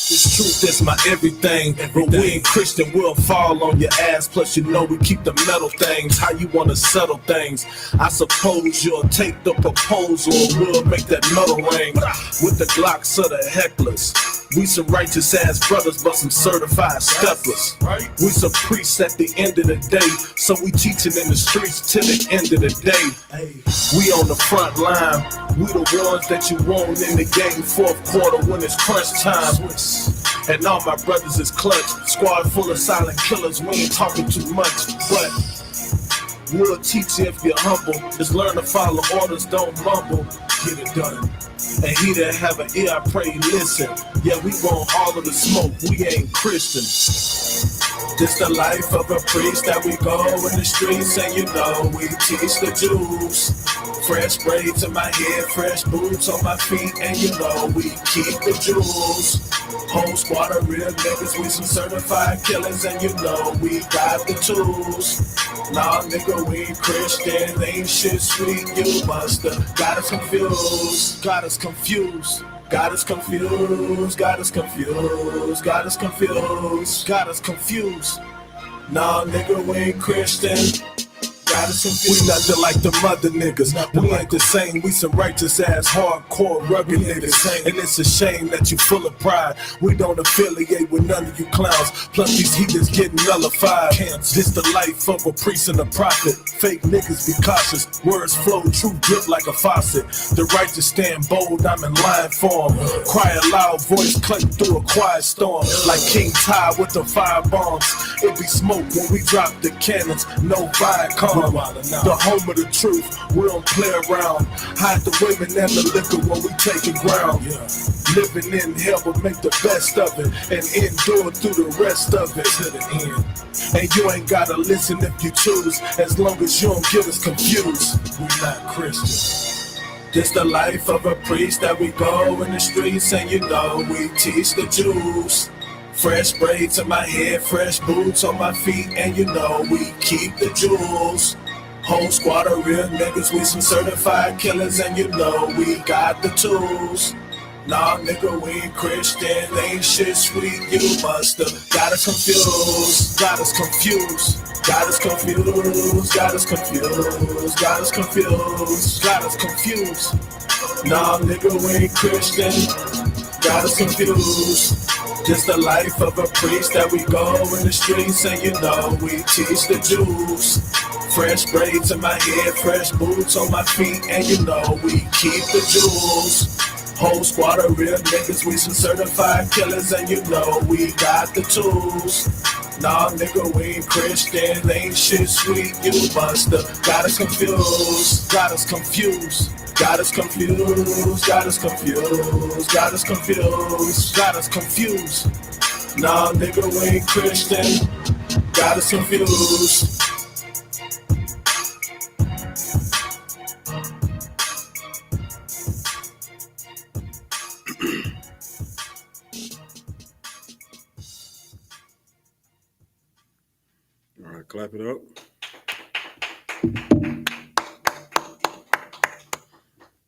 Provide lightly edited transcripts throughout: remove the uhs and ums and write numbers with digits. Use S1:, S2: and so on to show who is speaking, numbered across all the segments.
S1: This truth is my everything. But we ain't Christian, we'll fall on your ass. Plus you know we keep the metal things. How you wanna settle things? I suppose you'll take the proposal, or we'll make that metal ring. With the Glocks of the hecklers, we some righteous ass brothers, but some certified steppers. We some priests at the end of the day, so we teaching in the streets till the end of the day. We on the front line, we the ones that you want in the game. Fourth quarter when it's crunch time, and all my brothers is clutch. Squad full of silent killers, we ain't talking too much, but we'll teach you if you're humble. Just learn to follow orders, don't mumble. Get it done. And he that have an ear, I pray listen. Yeah, we want all of the smoke, we ain't Christian. This the life of a priest that we go in the streets, and you know we teach the Jews. Fresh braids in my head, fresh boots on my feet, and you know we keep the jewels. Whole squad of real niggas, we some certified killers, and you know we got the tools. Nah, nigga, we ain't Christian, ain't shit sweet, you musta got us confused, got us confused. Got us confused, got us confused, got us confused, got us confused. Nah, nigga, we ain't Christian. Got us confused. We nothing like the mother niggas. We ain't the same. We some righteous ass, hardcore, rugged niggas. And it's a shame that you full of pride. We don't affiliate with none of you clowns. Plus these heathens getting nullified. This the life of a priest and a prophet. Fake niggas be cautious. Words flow, true drip like a faucet. The righteous stand bold, I'm in lion form. Quiet loud voice cut through a quiet storm. Like King Ty with the fire bombs. It be smoke when we drop the cannons. No Viacom. The home of the truth, we don't play around. Hide the women and the liquor when we taking ground. Living in hell, but make the best of it and endure through the rest of it to the end. And you ain't gotta listen if you choose, as long as you don't get us confused. We not Christians. This the life of a priest that we go in the streets, and you know we teach the Jews. Fresh braids in my head, fresh boots on my feet, and you know we keep the jewels. Whole squad of real niggas, we some certified killers, and you know we got the tools. Nah, nigga, we ain't Christian, ain't shit sweet, you musta got us confused, got us confused, got us confused, got us confused, got us confused, got us confused. Nah, nigga, we ain't Christian, got us confused. Just the life of a priest that we go in the streets, and you know we teach the Jews. Fresh braids in my head, fresh boots on my feet, and you know we keep the jewels. Whole squad of real niggas, we some certified killers, and you know we got the tools. Nah, nigga, we ain't Christian, ain't shit sweet, you musta got us confused, got us confused. Got us confused, got us confused, got us confused, got us confused. Nah, nigga, we ain't Christian. Got us confused.
S2: All right, clap it up.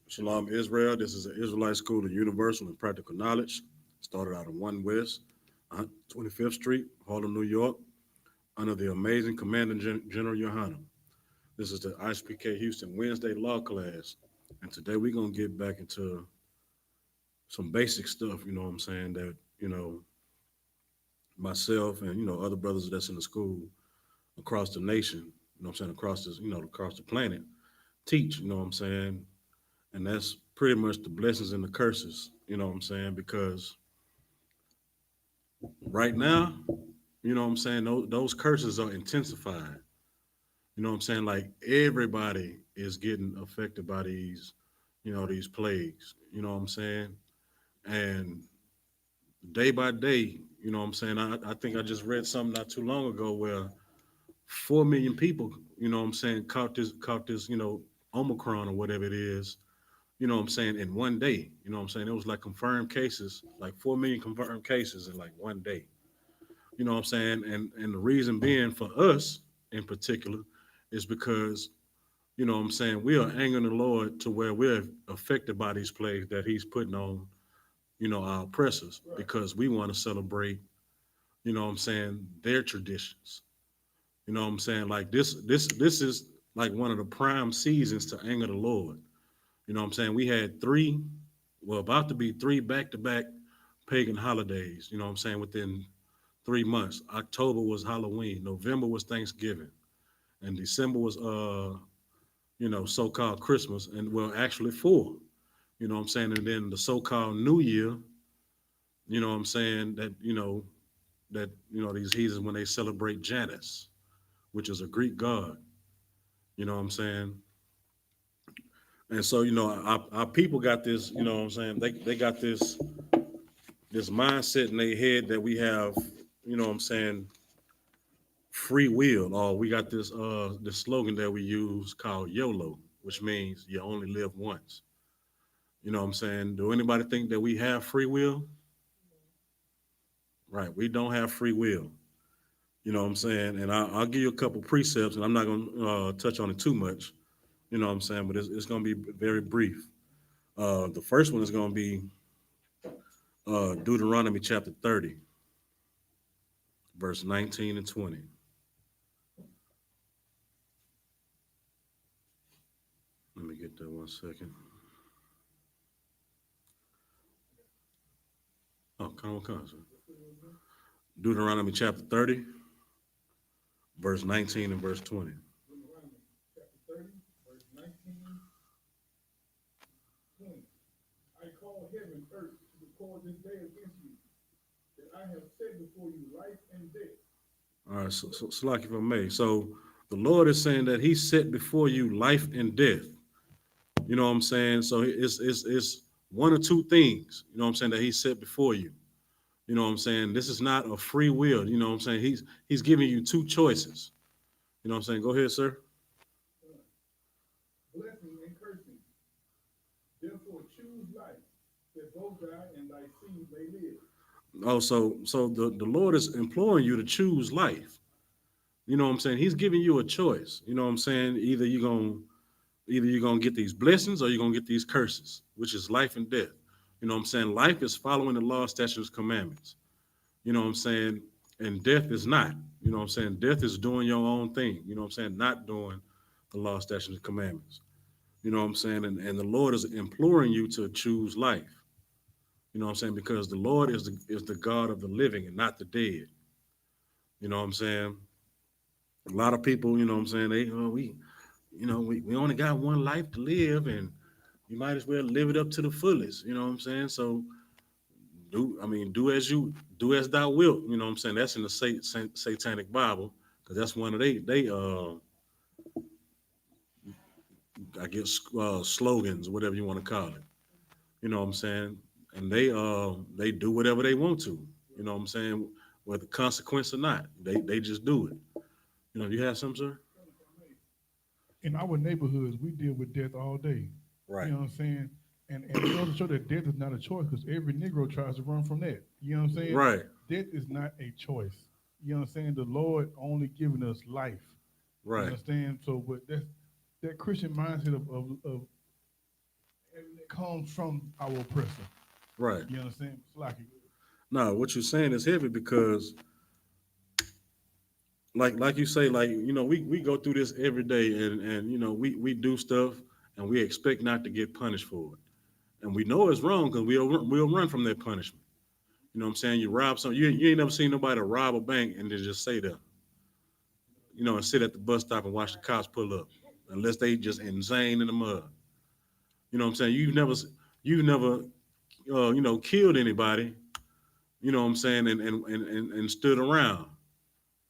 S2: Shalom, Israel. This is an Israelite School of Universal and Practical Knowledge. Started out on 1 West, 25th Street, Harlem, New York, under the amazing Commander General YAHANNA. This is the I.S.U.P.K Houston Wednesday law class. And today we're going to get back into some basic stuff, you know what I'm saying, that, you know, myself and, you know, other brothers that's in the school across the nation, you know what I'm saying, across this, you know, across the planet, teach, you know what I'm saying. And that's pretty much the blessings and the curses, you know what I'm saying? Because right now, you know what I'm saying, those curses are intensified. You know what I'm saying? Like everybody is getting affected by these, you know, these plagues, you know what I'm saying? And day by day, you know what I'm saying? I think I just read something not too long ago where 4 million people, you know what I'm saying, caught this, you know, Omicron or whatever it is. You know what I'm saying, in one day, you know what I'm saying? It was like confirmed cases, like 4 million confirmed cases in like one day. You know what I'm saying? And the reason being for us in particular is because, you know what I'm saying, we are angering the Lord to where we're affected by these plagues that he's putting on, our oppressors, because we want to celebrate, their traditions. You know what I'm saying? Like this is like one of the prime seasons to anger the Lord. You know what I'm saying? We had about to be three back-to-back pagan holidays, you know what I'm saying, within 3 months. October was Halloween, November was Thanksgiving, and December was so-called Christmas, and well, actually four. You know what I'm saying? And then the so-called New Year, you know what I'm saying, these heathens when they celebrate Janus, which is a Greek god, you know what I'm saying? And so, our people got this, you know what I'm saying? They got this mindset in their head that we have, you know what I'm saying, free will, or we got this slogan that we use called YOLO, which means you only live once. You know what I'm saying? Do anybody think that we have free will? Right, we don't have free will. You know what I'm saying? And I'll give you a couple precepts, and I'm not going to touch on it too much. You know what I'm saying? But it's going to be very brief. The first one is going to be Deuteronomy chapter 30, verse 19 and 20. Let me get that 1 second. Oh, come on, sir. Deuteronomy chapter 30, verse 19 and verse 20.
S3: Deuteronomy chapter 30, verse 19, 20. I call heaven and earth to record this day against you, that I have set before you life and death.
S2: All right, so like if I may. So the Lord is saying that he set before you life and death. You know what I'm saying? So it's one or two things, you know what I'm saying, that he set before you. You know what I'm saying? This is not a free will. You know what I'm saying? He's giving you two choices. You know what I'm saying? Go ahead, sir.
S3: Blessing and cursing. Therefore choose life, that both thou and thy seed may live.
S2: Oh, so the Lord is imploring you to choose life. You know what I'm saying? He's giving you a choice. You know what I'm saying? Either you're gonna get these blessings or you're gonna get these curses, which is life and death. You know what I'm saying? Life is following the law, statutes, commandments. You know what I'm saying? And death is not. You know what I'm saying? Death is doing your own thing. You know what I'm saying? Not doing the law, statutes, and commandments. You know what I'm saying? And the Lord is imploring you to choose life. You know what I'm saying? Because the Lord is the God of the living and not the dead. You know what I'm saying? A lot of people, you know what I'm saying, we only got one life to live, and you might as well live it up to the fullest. You know what I'm saying? So do as thou wilt. You know what I'm saying? That's in the satanic Bible, because that's one of they I guess slogans, whatever you want to call it. You know what I'm saying? And they do whatever they want to. You know what I'm saying? Whether consequence or not, they just do it. You have some, sir?
S3: In our neighborhoods, we deal with death all day.
S2: Right.
S3: You know what I'm saying? And it goes to show that death is not a choice, because every Negro tries to run from that. You know what I'm saying?
S2: Right.
S3: Death is not a choice. You know what I'm saying? The Lord only giving us life. You
S2: Right.
S3: understand? So, but that Christian mindset of it comes from our oppressor.
S2: Right.
S3: You understand? It's like
S2: No, what you're saying is heavy because like you say, like, we go through this every day, and we do stuff, and we expect not to get punished for it. And we know it's wrong because we'll run from that punishment. You know what I'm saying? You rob something. You ain't never seen nobody rob a bank and then just say that, and sit at the bus stop and watch the cops pull up, unless they just insane in the mud. You know what I'm saying? You've never killed anybody. You know what I'm saying? And stood around.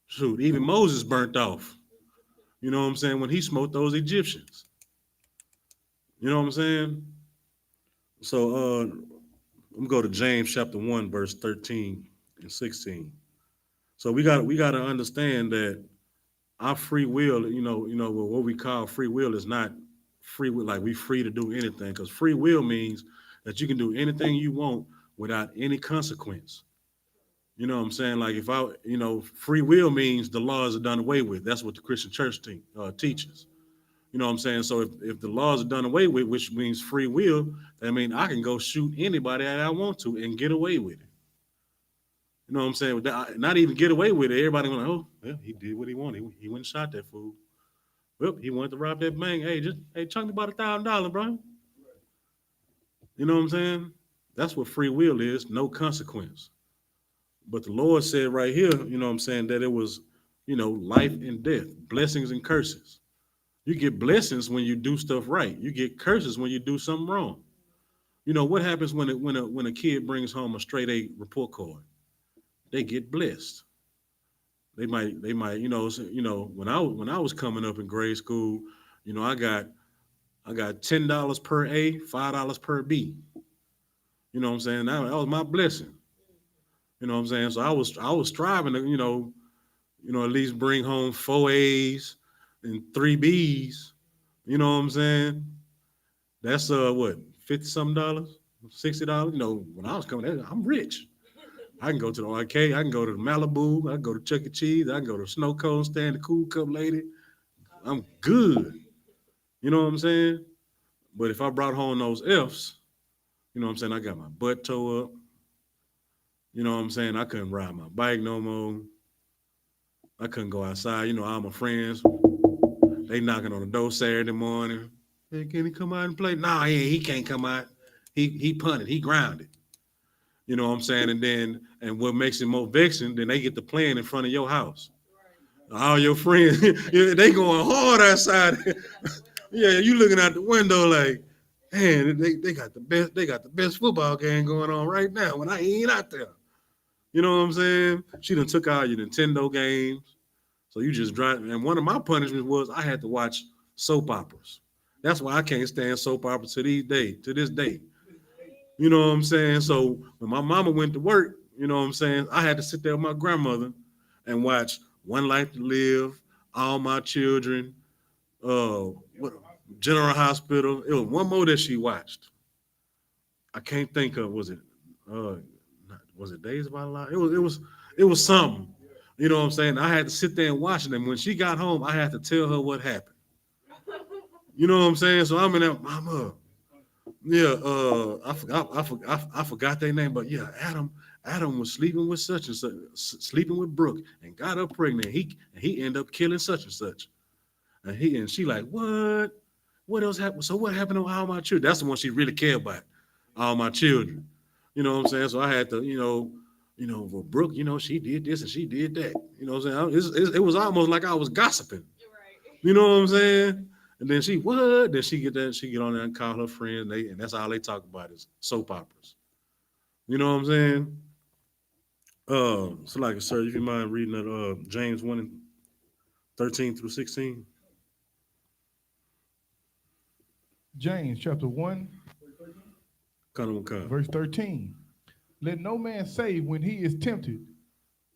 S2: Shoot, even Moses burnt off. You know what I'm saying? When he smote those Egyptians. You know what I'm saying? So I'm gonna go to James chapter 1, verse 13 and 16. So we gotta understand that our free will, what we call free will is not free will, like we free to do anything, because free will means that you can do anything you want without any consequence. You know what I'm saying? Like free will means the laws are done away with. That's what the Christian church teaches. You know what I'm saying? So if the laws are done away with, which means free will, I mean I can go shoot anybody that I want to and get away with it. You know what I'm saying? Not even get away with it. Everybody going, oh, well, he did what he wanted. He went and shot that fool. Well, he wanted to rob that bank. Hey, chunk me about $1,000, bro. You know what I'm saying? That's what free will is, no consequence. But the Lord said right here, you know what I'm saying, that it was, life and death, blessings and curses. You get blessings when you do stuff right. You get curses when you do something wrong. You know what happens when a kid brings home a straight A report card? They get blessed. They might when I was coming up in grade school, I got $10 per A, $5 per B. You know what I'm saying? That was my blessing. You know what I'm saying? So I was striving to, at least bring home 4 A's and 3 B's. You know what I'm saying? That's what, 50 something dollars, $60. When I was coming, I'm rich. I can go to the arcade, I can go to the Malibu, I can go to Chuck E. Cheese, I can go to Snow Cone Stand, the Cool Cup Lady. I'm good. You know what I'm saying? But if I brought home those F's, you know what I'm saying? I got my butt toe up. You know what I'm saying? I couldn't ride my bike no more. I couldn't go outside. All my friends, they knocking on the door Saturday morning. Hey, can he come out and play? Nah, he can't come out. He punted. He grounded. You know what I'm saying? And what makes it more vexing, then they get to playing in front of your house. All your friends, they going hard outside. Yeah, you looking out the window like, man, they got the best football game going on right now when I ain't out there. You know what I'm saying? She done took out your Nintendo games. So you just drive. And one of my punishments was I had to watch soap operas. That's why I can't stand soap operas to this day. You know what I'm saying? So when my mama went to work, you know what I'm saying, I had to sit there with my grandmother and watch One Life to Live, All My Children, what General Hospital. It was one more that she watched. I can't think of uh was it Days of Our Lives? It was something. You know what I'm saying? I had to sit there and watch it. And when she got home, I had to tell her what happened. You know what I'm saying? So I'm in there, mama. Yeah, I forgot their name, but yeah, Adam was sleeping with such and such, sleeping with Brooke, and got her pregnant. He ended up killing such and such, and she like, what? What else happened? So what happened to all my children? That's the one she really cared about, all my children. You know what I'm saying? So I had to, well, Brooke, she did this and she did that. You know what I'm saying? It was almost like I was gossiping. You know what I'm saying? And then what? Then she get on there and call her friends, and that's all they talk about is soap operas. You know what I'm saying? So like, sir, if you mind reading that James 1 and 13 through 16.
S3: James chapter 1, verse 13. Let no man say when he is tempted,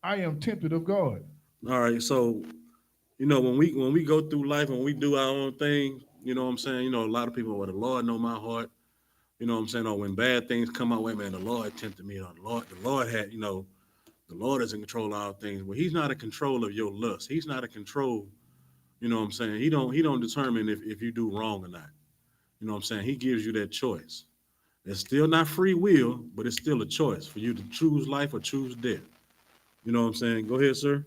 S3: I am tempted of God.
S2: All right, so when we go through life and we do our own thing, you know what I'm saying? A lot of people, well, the Lord know my heart. You know what I'm saying? Or when bad things come my way, man, the Lord tempted me. The Lord had, the Lord is in control of all things. Well, he's not in control of your lust. He's not in control, you know what I'm saying? He don't determine if you do wrong or not. You know what I'm saying? He gives you that choice. It's still not free will, but it's still a choice for you to choose life or choose death. You know what I'm saying? Go ahead, sir.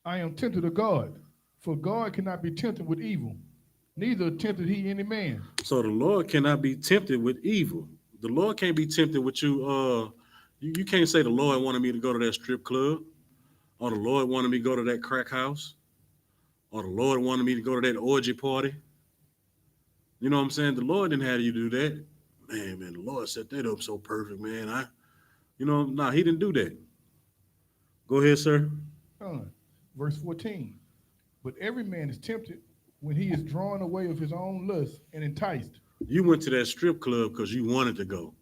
S3: I am tempted of God, for God cannot be tempted with evil, neither tempted he any man.
S2: So the Lord cannot be tempted with evil. The Lord can't be tempted with you. You can't say the Lord wanted me to go to that strip club, or the Lord wanted me to go to that crack house, or the Lord wanted me to go to that orgy party. You know what I'm saying? The Lord didn't have you do that. Man, the Lord set that up so perfect, man. He didn't do that. Go ahead, sir.
S3: Verse 14. But every man is tempted when he is drawn away of his own lust and enticed.
S2: You went to that strip club because you wanted to go.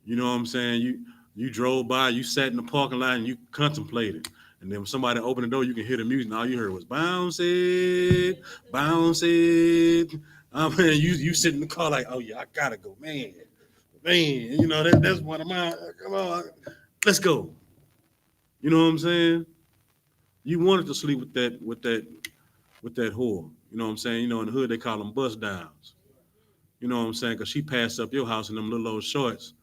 S2: You know what I'm saying? You drove by, you sat in the parking lot, and you contemplated. And then when somebody opened the door, you can hear the music, and all you heard was bounce it, bounce it. You sit in the car like, oh yeah, I gotta go, man. That's one of my. Come on, let's go. You know what I'm saying? You wanted to sleep with that with that whore. You know what I'm saying? You know, in the hood they call them bust downs. You know what I'm saying? Because she passed up your house in them little old shorts.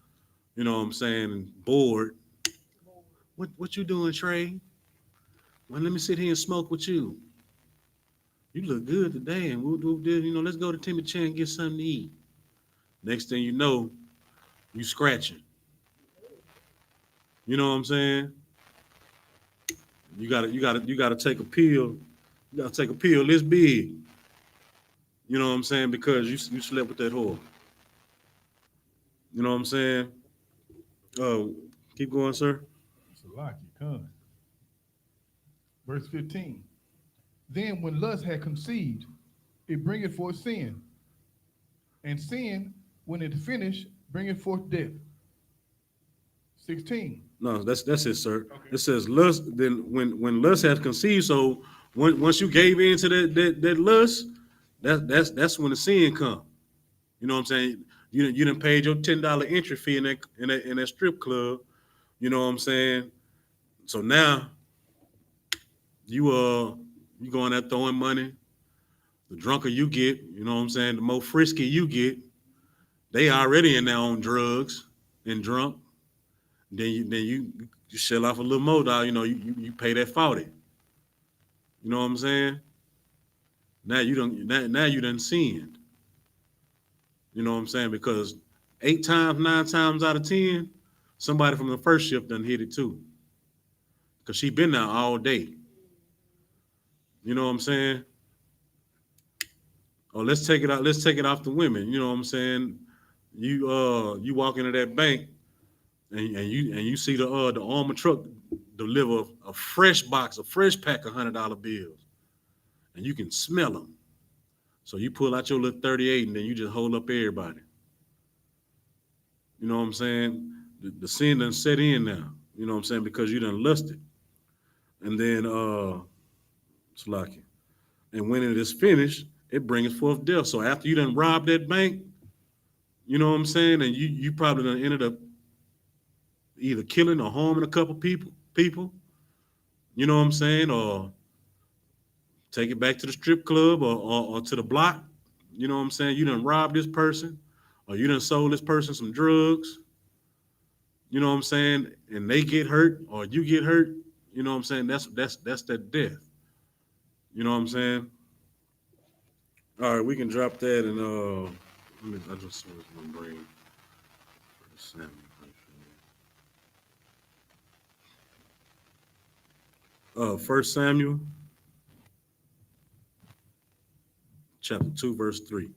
S2: You know what I'm saying? Bored. What you doing, Trey? Well, let me sit here and smoke with you. You look good today, and we'll do this. You know, let's go to Timmy Chan and get something to eat. Next thing you know, you scratching. You know what I'm saying? You gotta take a pill. You gotta take a pill this big. You know what I'm saying? Because you slept with that whore. You know what I'm saying? Oh, keep going, sir.
S3: Salaki, Khan. Verse 15. Then when lust had conceived, it bringeth forth sin. And sin, when it finished, bringeth forth death. 16.
S2: No, that's it, sir.
S3: Okay.
S2: It says lust. Then when lust has conceived, so once you gave in to that lust, that's when the sin come. You know what I'm saying? You done paid your $10 entry fee in that strip club. You know what I'm saying? So now you going there throwing money. The drunker you get, you know what I'm saying, the more frisky you get, they already in their own drugs and drunk. Then you shell off a little more, dog. You know, you pay that 40. You know what I'm saying? Now you done sinned. You know what I'm saying? Because 9 times out of 10, somebody from the first shift done hit it too. Cause she been there all day. You know what I'm saying? Oh, let's take it out. Let's take it off the women. You know what I'm saying? You walk into that bank and you see the armored truck deliver a fresh box, a fresh pack of $100 bills, and you can smell them. So you pull out your little 38 and then you just hold up everybody. You know what I'm saying? The sin done set in now. You know what I'm saying? Because you done lusted. And then it's like, and when it is finished, it brings forth death. So after you done robbed that bank, you know what I'm saying? And you probably done ended up either killing or harming a couple people, you know what I'm saying? Or take it back to the strip club or to the block. You know what I'm saying? You done robbed this person or you done sold this person some drugs. You know what I'm saying? And they get hurt or you get hurt. You know what I'm saying? That's that death. You know what I'm saying? All right, we can drop that and I just was my brain. First Samuel chapter 2, verse 3.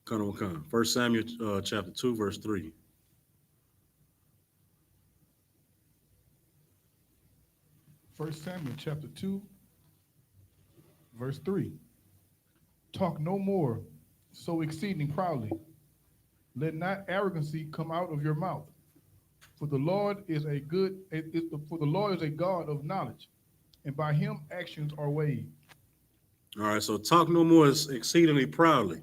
S2: Come. First Samuel chapter 2, verse 3.
S3: First Samuel chapter 2, verse 3. Talk no more so exceeding proudly. Let not arrogancy come out of your mouth. For the Lord is a God of knowledge, and by him actions are weighed.
S2: All right, so talk no more is exceedingly proudly.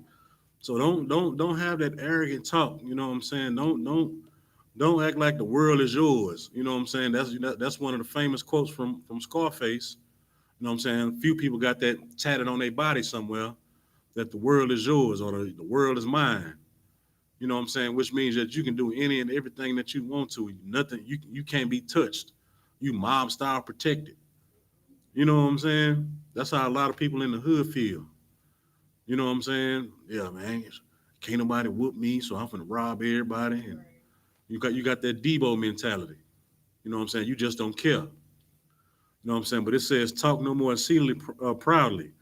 S2: So don't have that arrogant talk. You know what I'm saying? Don't act like the world is yours. You know what I'm saying? That's one of the famous quotes from Scarface. You know what I'm saying? Few people got that tatted on their body somewhere that the world is yours or the world is mine. You know what I'm saying? Which means that you can do any and everything that you want to. Nothing you can't be touched. You mob style protected. You know what I'm saying? That's how a lot of people in the hood feel. You know what I'm saying? Yeah, man. Can't nobody whoop me, so I'm gonna rob everybody. And you got that Debo mentality. You know what I'm saying? You just don't care. You know what I'm saying? But it says, talk no more exceedingly proudly.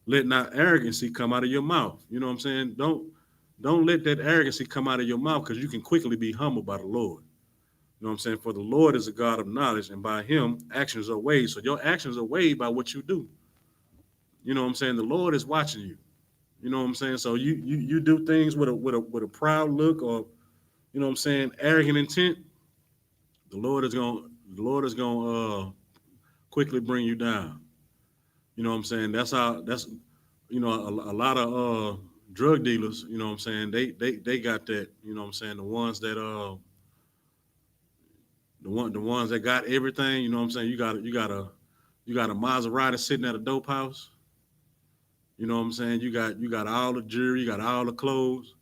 S2: Let not arrogancy come out of your mouth. You know what I'm saying? Don't let that arrogancy come out of your mouth because you can quickly be humbled by the Lord. You know what I'm saying? For the Lord is a God of knowledge, and by him actions are weighed. So your actions are weighed by what you do. You know what I'm saying? The Lord is watching you. You know what I'm saying? So you do things with a proud look or you know what I'm saying, arrogant intent, the Lord is gonna quickly bring you down. You know what I'm saying? That's you know a lot of drug dealers, you know what I'm saying, they got that, you know what I'm saying, the ones that the ones that got everything, you know what I'm saying, you got a Maserati sitting at a dope house, you know what I'm saying, you got all the jewelry, you got all the clothes,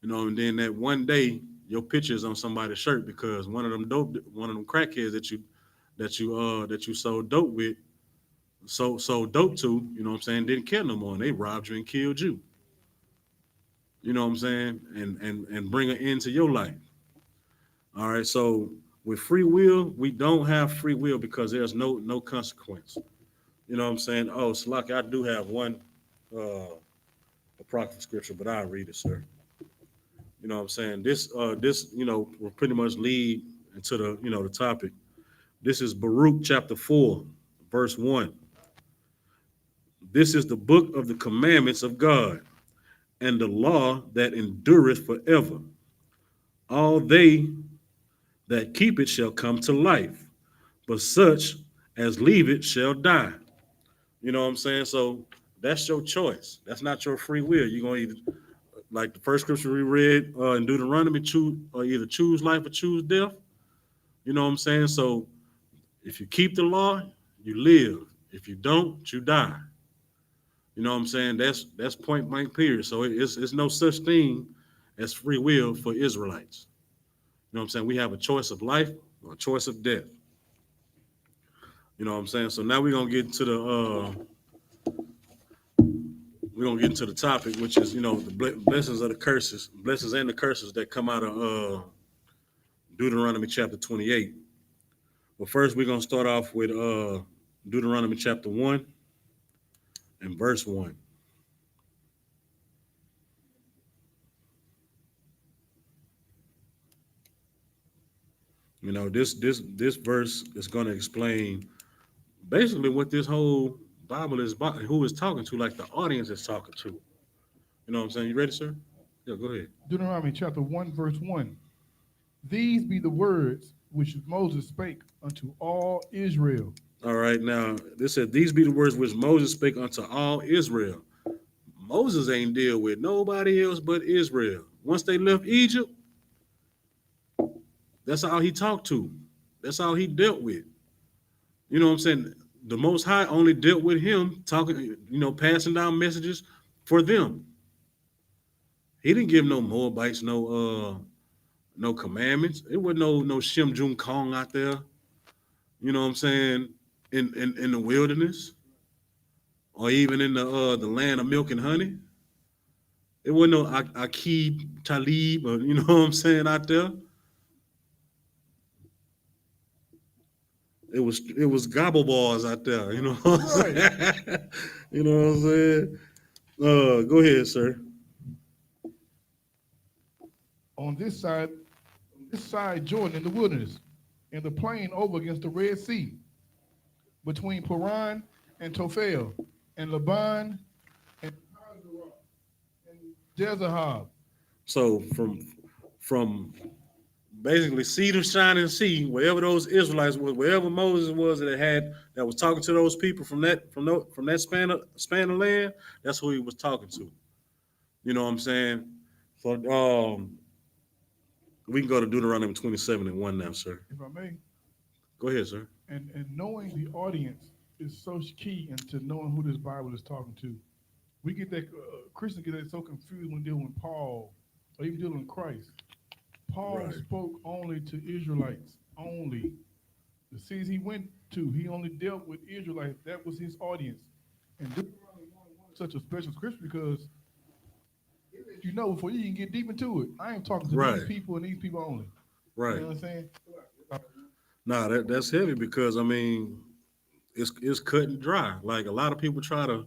S2: you know, and then that one day your picture is on somebody's shirt because one of them crackheads that you sold dope with, sold dope to, you know what I'm saying, didn't care no more, and they robbed you and killed you. You know what I'm saying, and bring an end to your life. All right, so with free will, we don't have free will because there's no consequence. You know what I'm saying? Oh, Slocky, I do have one apocryphal scripture, but I'll read it, sir. You know what I'm saying? This will pretty much lead into the topic. This is Baruch chapter 4, verse 1. This is the book of the commandments of God and the law that endureth forever. All they that keep it shall come to life, but such as leave it shall die. You know what I'm saying? So that's your choice. That's not your free will. You're gonna either, like the first scripture we read in Deuteronomy, either choose life or choose death. You know what I'm saying? So if you keep the law, you live. If you don't, you die. You know what I'm saying? That's point blank period. So it's no such thing as free will for Israelites. You know what I'm saying? We have a choice of life or a choice of death. You know what I'm saying? So now we're gonna get into the topic, which is the blessings of the curses, blessings and the curses that come out of Deuteronomy chapter 28. But first, we're gonna start off with Deuteronomy chapter 1 and verse 1. This verse is gonna explain basically what this whole Bible is about, and who is talking to, like the audience is talking to. You know what I'm saying? You ready, sir? Yeah, go ahead.
S3: Deuteronomy chapter 1, verse 1. These be the words which Moses spake unto all Israel.
S2: All right, now this said, "These be the words which Moses spake unto all Israel." Moses ain't deal with nobody else but Israel. Once they left Egypt, that's all he talked to. That's all he dealt with. You know what I'm saying? The Most High only dealt with him, talking, passing down messages for them. He didn't give no Moabites no commandments. It wasn't no Shem Jun Kong out there. You know what I'm saying? In the wilderness, or even in the land of milk and honey. It wasn't no Akib Talib, or you know what I'm saying, out there. It was gobble balls out there. You know what I'm saying? You know what I'm saying? Go ahead, sir.
S3: On this side Jordan in the wilderness, in the plain over against the Red Sea, between Paran and Tophel, and Laban and Hazeroth, and Jezahab.
S2: So from basically sea to shining sea, wherever those Israelites was, wherever Moses was that was talking to those people from that span of land, that's who he was talking to. You know what I'm saying? So we can go to Deuteronomy 27 and 1 now, sir.
S3: If I may.
S2: Go ahead, sir.
S3: And knowing the audience is so key into knowing who this Bible is talking to. We get that Christians get that so confused when dealing with Paul or even dealing with Christ. Paul spoke only to Israelites, only. The cities he went to, he only dealt with Israelites. That was his audience. And Deuteronomy 1 is such a special scripture because before you can get deep into it, I ain't talking to these people and these people only.
S2: Right.
S3: You know what I'm saying?
S2: Nah, that's heavy because it's cut and dry. Like a lot of people try to,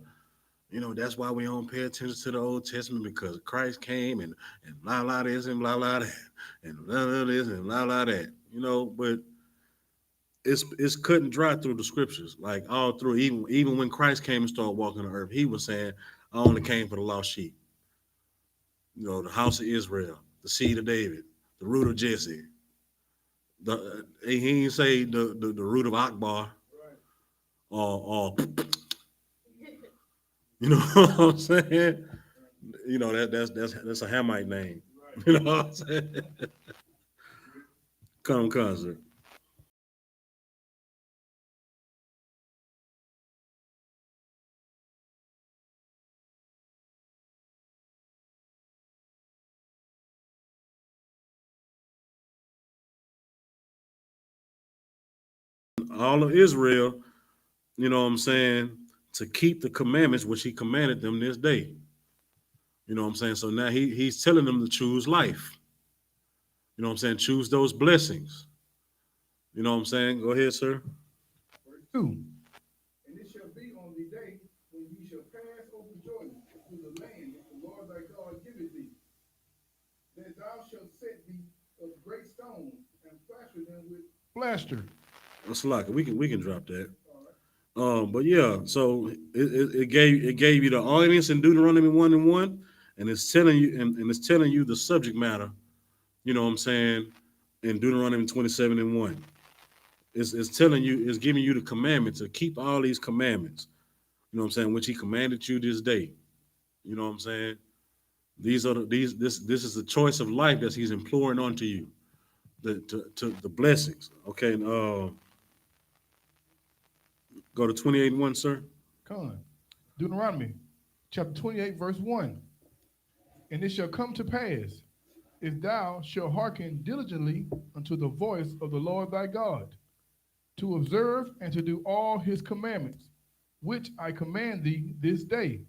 S2: that's why we don't pay attention to the Old Testament, because Christ came and blah blah this and blah blah that and blah blah this and blah blah that. But it's cut and dry through the scriptures, like all through. Even when Christ came and started walking the earth, he was saying, "I only came for the lost sheep." The house of Israel, the seed of David, the root of Jesse. He didn't say the root of Akbar, or you know what I'm saying? You know, that's a Hamite name. You know what I'm saying? Come concert. All of Israel, you know what I'm saying, to keep the commandments which he commanded them this day. You know what I'm saying? So now he's telling them to choose life. You know what I'm saying? Choose those blessings. You know what I'm saying? Go ahead, sir.
S3: Verse 2. And it shall be on the day when ye shall pass over Jordan to the land that the Lord thy God giveth thee, that thou shalt set thee of great stones and plaster them with plaster.
S2: That's like we can drop that. But yeah, so it gave you the audience in Deuteronomy 1:1, and it's telling you and it's telling you the subject matter, you know what I'm saying, in Deuteronomy 27:1. It's telling you, it's giving you the commandment to keep all these commandments, you know what I'm saying, which he commanded you this day. You know what I'm saying? These are this is the choice of life that he's imploring onto you. To the blessings. Okay, and go to 28:1, sir.
S3: Come on. Deuteronomy chapter 28, verse 1. And it shall come to pass, if thou shalt hearken diligently unto the voice of the Lord thy God, to observe and to do all his commandments, which I command thee this day,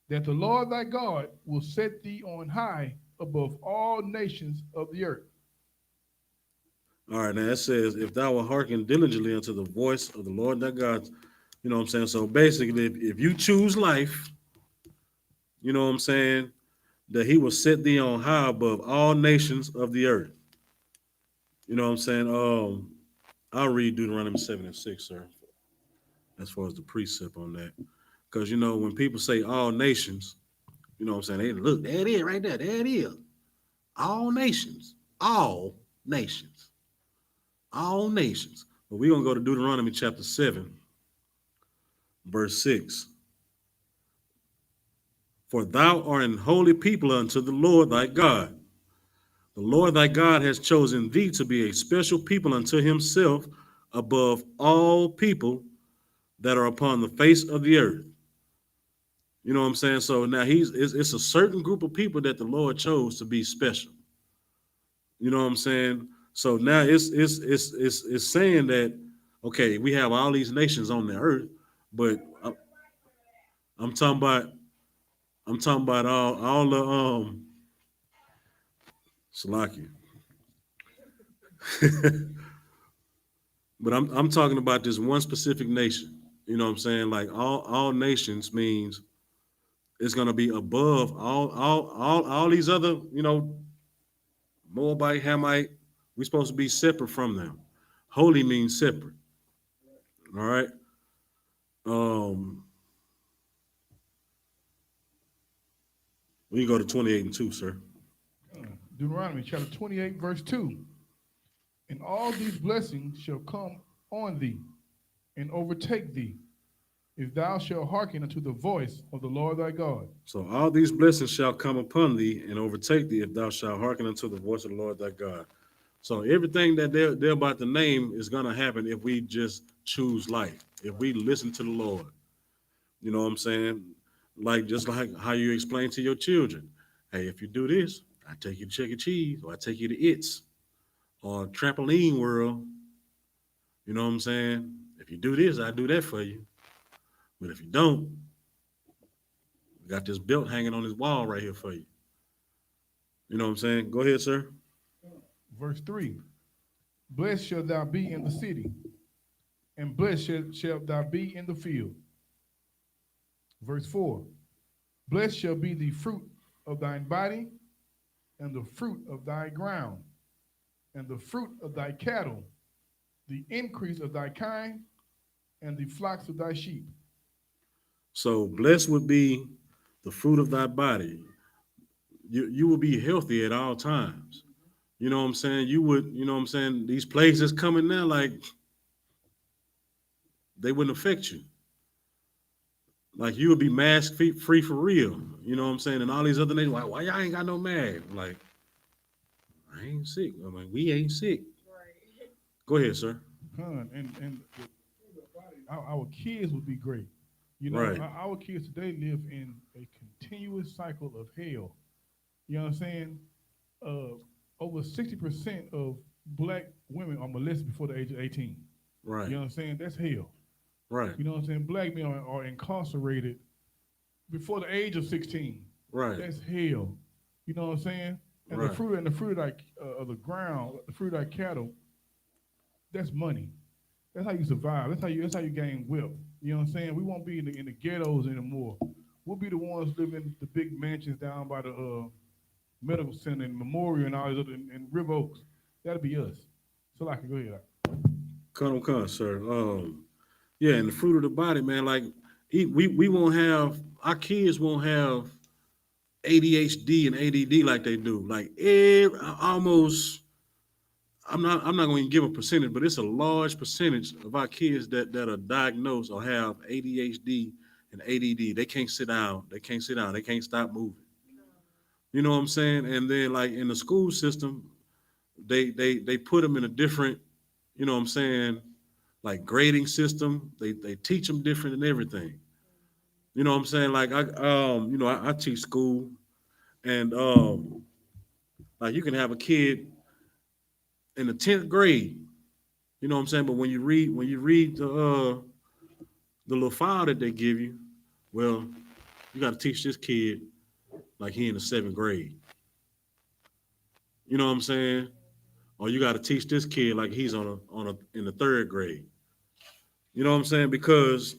S3: that the Lord thy God will set thee on high above all nations of the earth.
S2: All right, now it says, if thou will hearken diligently unto the voice of the Lord thy God, you know what I'm saying? So basically, if you choose life, you know what I'm saying, that he will set thee on high above all nations of the earth. You know what I'm saying? I'll read Deuteronomy 7:6, sir, as far as the precept on that. Because, you know, when people say all nations, you know what I'm saying, they look, there it is right there. There it is. All nations. All nations. All nations. But we're going to go to Deuteronomy chapter 7, verse 6. For thou art an holy people unto the Lord thy God. The Lord thy God has chosen thee to be a special people unto himself above all people that are upon the face of the earth. You know what I'm saying? So now it's a certain group of people that the Lord chose to be special. You know what I'm saying? So now it's saying that, okay, we have all these nations on the earth, but I'm talking about all the Salaki. But I'm talking about this one specific nation. You know what I'm saying? Like all nations means it's gonna be above all these other, you know, Moabite, Hamite. We're supposed to be separate from them. Holy means separate. All right. Um, we can go to 28:2, sir.
S3: Deuteronomy chapter 28, verse 2. And all these blessings shall come on thee and overtake thee, if thou shalt hearken unto the voice of the Lord thy God.
S2: So all these blessings shall come upon thee and overtake thee if thou shalt hearken unto the voice of the Lord thy God. So everything that they're about to name is gonna happen if we just choose life, if we listen to the Lord. You know what I'm saying? Like just like how you explain to your children. Hey, if you do this, I take you to Chuck E. Cheese, or I take you to It's or Trampoline World. You know what I'm saying? If you do this, I do that for you. But if you don't, we got this belt hanging on this wall right here for you. You know what I'm saying? Go ahead, sir.
S3: Verse 3. Blessed shalt thou be in the city, and blessed shalt thou be in the field. Verse 4. Blessed shall be the fruit of thine body, and the fruit of thy ground, and the fruit of thy cattle, the increase of thy kind, and the flocks of thy sheep.
S2: So blessed would be the fruit of thy body. You will be healthy at all times. You know what I'm saying? You know what I'm saying? These plagues that's coming now, like they wouldn't affect you. like you would be mask free for real. You know what I'm saying? And all these other nations, why y'all ain't got no mask? Like, I ain't sick. I mean, we ain't sick. Go ahead, sir.
S3: And our kids would be great. You know,
S2: Right.
S3: our kids today live in a continuous cycle of hell. You know what I'm saying? Over 60% of black women are molested before the age of 18.
S2: Right.
S3: You know what I'm saying? That's hell.
S2: Right.
S3: You know what I'm saying? Black men are incarcerated before the age of 16.
S2: Right.
S3: That's hell. You know what I'm saying? And
S2: Right.
S3: the fruit of the ground, the fruit of cattle, that's money. That's how you survive. That's how you gain wealth. You know what I'm saying? We won't be in the ghettos anymore. We'll be the ones living in the big mansions down by the medical center and Memorial and all these other and River Oaks. That'll be us. So I can go ahead.
S2: Come, sir. Yeah, and the fruit of the body, man. Like, we won't have, our kids won't have ADHD and ADD like they do. Like, almost, I'm not going to give a percentage, but it's a large percentage of our kids that are diagnosed or have ADHD and ADD. They can't sit down. They can't stop moving. You know what I'm saying? And then, like, in the school system, they put them in a different, you know what I'm saying, like grading system. They teach them different and everything. You know what I'm saying? Like, I teach school, and like, you can have a kid in the 10th grade. You know what I'm saying? But when you read the little file that they give you, well, you got to teach this kid like he in the 7th grade. You know what I'm saying? Or you got to teach this kid like he's in the 3rd grade. You know what I'm saying? Because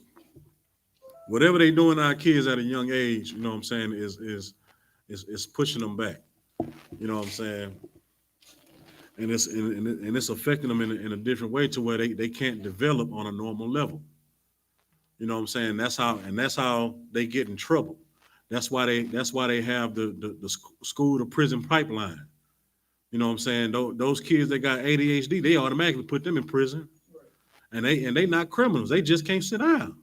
S2: whatever they doing to our kids at a young age, you know what I'm saying, is pushing them back. You know what I'm saying? And it's affecting them in a different way to where they can't develop on a normal level. You know what I'm saying? That's how they get in trouble. That's why they have the school to prison pipeline. You know what I'm saying? Those kids that got ADHD, they automatically put them in prison, and they not criminals. They just can't sit down.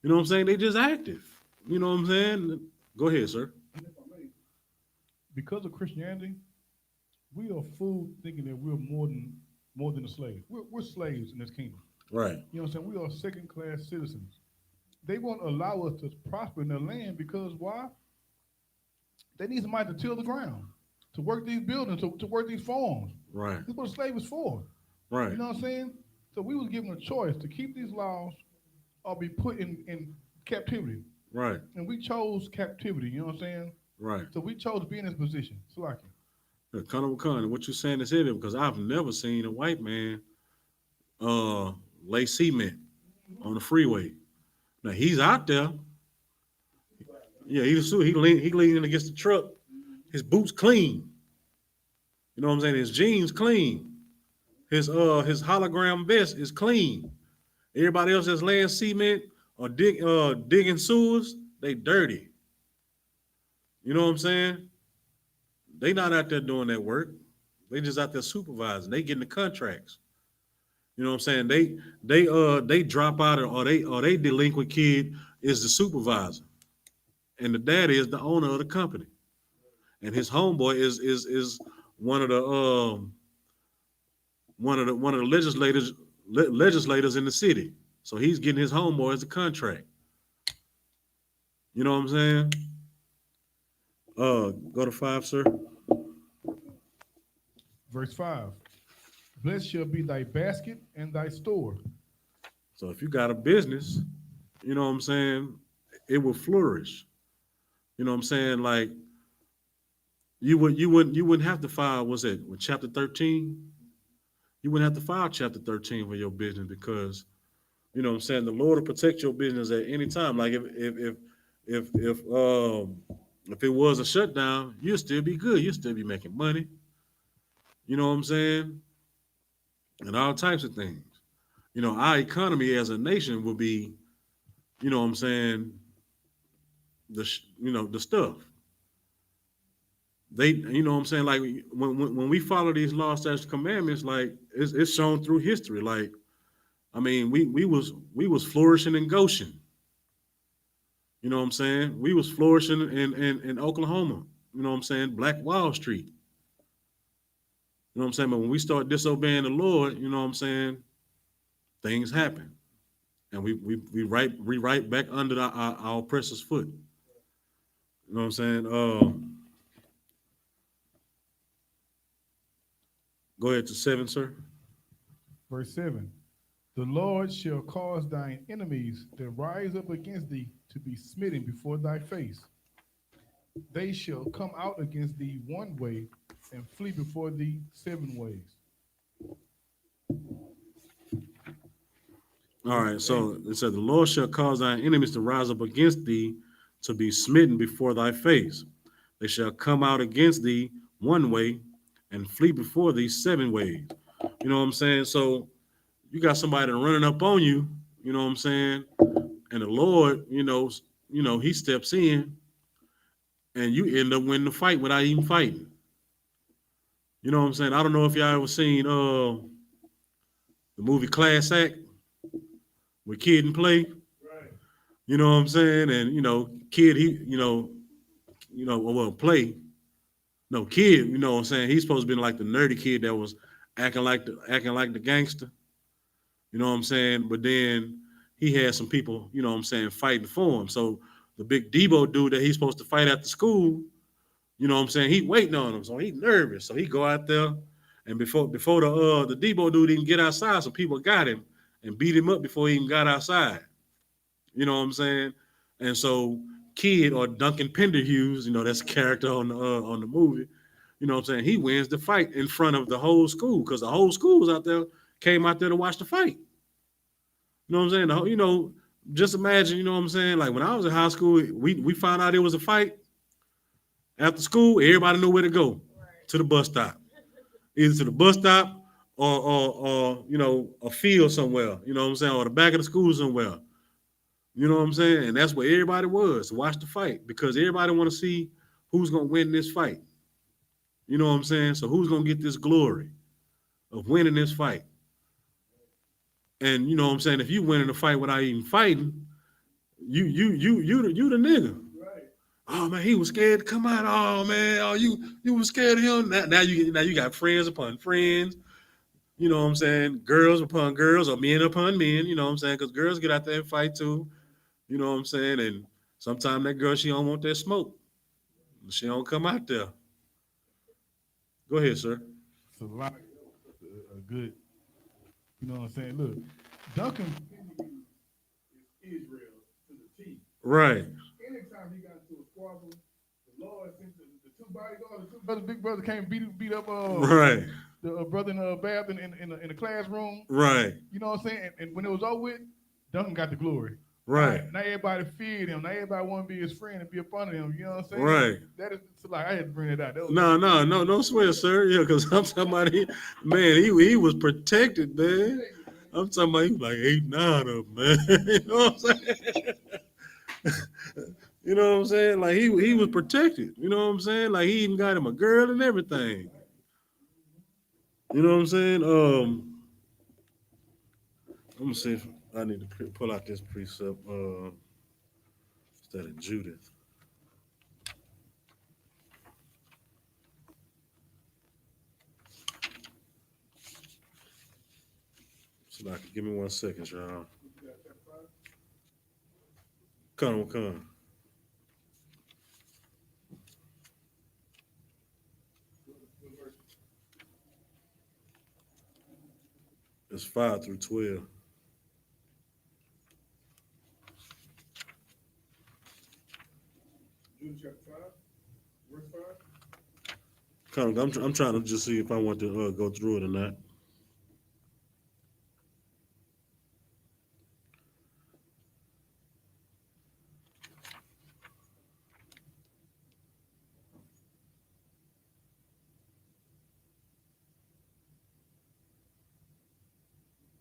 S2: You know what I'm saying? They just active. You know what I'm saying? Go ahead, sir.
S3: Because of Christianity, we are fooled thinking that we're more than a slave. We're slaves in this kingdom.
S2: Right.
S3: You know what I'm saying? We are second-class citizens. They won't allow us to prosper in their land because why? They need somebody to till the ground, to work these buildings, to work these farms.
S2: Right.
S3: That's what a slave is for.
S2: Right.
S3: You know what I'm saying? So we was given a choice to keep these laws or be put in captivity.
S2: Right.
S3: And we chose captivity, you know what I'm saying?
S2: Right.
S3: So we chose to be in this position. So like
S2: what you're saying is heavy because I've never seen a white man lay cement on the freeway. Now he's out there. Yeah, he leaning against the truck. His boots clean. You know what I'm saying? His jeans clean. His hologram vest is clean. Everybody else that's laying cement or digging sewers, they dirty. You know what I'm saying? They not out there doing that work. They just out there supervising. They getting the contracts. You know what I'm saying? They drop out or they delinquent kid is the supervisor, and the daddy is the owner of the company, and his homeboy is one of the legislators in the city. So he's getting his homeboy as a contract. You know what I'm saying? Go to 5, sir.
S3: verse 5. Blessed shall be thy basket and thy store.
S2: So if you got a business, you know what I'm saying, it will flourish. You know what I'm saying? Like you wouldn't have to file, what's that, with chapter 13? You wouldn't have to file chapter 13 for your business because, you know what I'm saying, the Lord will protect your business at any time. Like if it was a shutdown, you'll still be good. You'll still be making money. You know what I'm saying? And all types of things. You know, our economy as a nation will be, you know what I'm saying, the stuff. They, you know what I'm saying, like when we follow these laws, statutes, commandments, like it's shown through history. Like, I mean, we was flourishing in Goshen. You know what I'm saying? We was flourishing in Oklahoma. You know what I'm saying? Black Wall Street. You know what I'm saying? But when we start disobeying the Lord, you know what I'm saying? Things happen. And we right back under our oppressor's foot. You know what I'm saying? Go ahead to 7, sir.
S3: Verse 7. The Lord shall cause thine enemies that rise up against thee to be smitten before thy face. They shall come out against thee one way and flee before thee 7 ways.
S2: All right, so it said, the Lord shall cause thine enemies to rise up against thee to be smitten before thy face. They shall come out against thee one way and flee before thee 7 ways. You know what I'm saying? So you got somebody running up on you, you know what I'm saying? And the Lord, he steps in and you end up winning the fight without even fighting. You know what I'm saying? I don't know if y'all ever seen the movie Class Act with Kid and Play.
S3: Right.
S2: You know what I'm saying? And Kid, Play. No, Kid, you know what I'm saying? He's supposed to be like the nerdy kid that was acting like the gangster. You know what I'm saying? But then he had some people, you know what I'm saying, fighting for him. So the big Debo dude that he's supposed to fight after school, you know what I'm saying, he waiting on him. So he's nervous. So he go out there, and before the Debo dude even get outside, some people got him and beat him up before he even got outside. You know what I'm saying? And so Kid, or Duncan Penderhughes, that's a character on the movie, you know what I'm saying, he wins the fight in front of the whole school, because the whole school was out there, came out there to watch the fight. You know what I'm saying? Just imagine, you know what I'm saying? Like when I was in high school, we found out there was a fight after school, everybody knew where to go, to the bus stop. Either to the bus stop or a field somewhere, you know what I'm saying, or the back of the school somewhere. You know what I'm saying? And that's where everybody was, to watch the fight, because everybody want to see who's going to win this fight. You know what I'm saying? So who's going to get this glory of winning this fight? And you know what I'm saying? If you win in a fight without even fighting, you the nigga.
S3: Right.
S2: Oh man, he was scared to come out. Oh man, you was scared of him. Now you got friends upon friends. You know what I'm saying? Girls upon girls, or men upon men. You know what I'm saying? Because girls get out there and fight too. You know what I'm saying? And sometimes that girl, she don't want that smoke. She don't come out there. Go ahead, sir.
S3: It's a lot a good, you know what I'm saying? Look, Duncan is Israel to the T.
S2: Right.
S3: Anytime he got into a squabble, the Lord sent the 2 bodyguards, the 2 brothers, big brother came beat up
S2: Right.
S3: the brother in the bath in the classroom.
S2: Right.
S3: You know what I'm saying? And when it was over with, Duncan got the glory.
S2: Right.
S3: Now everybody feared him. Now everybody want to be his friend and be up under him. You know what I'm saying?
S2: Right.
S3: That is, so like, I had to bring it out.
S2: No swear, sir. Yeah, because I'm talking about he was protected, man. I'm talking about he was like 8'9" of man. You know what I'm saying? You know what I'm saying? Like he was protected. You know what I'm saying? Like he even got him a girl and everything. You know what I'm saying? Let me see if I need to pull out this precept. Instead of Judith. So like, give me 1 second, y'all. Come. It's 5 through 12.
S3: Jude chapter 5, verse 5.
S2: Come, I'm trying to just see if I want to go through it or not.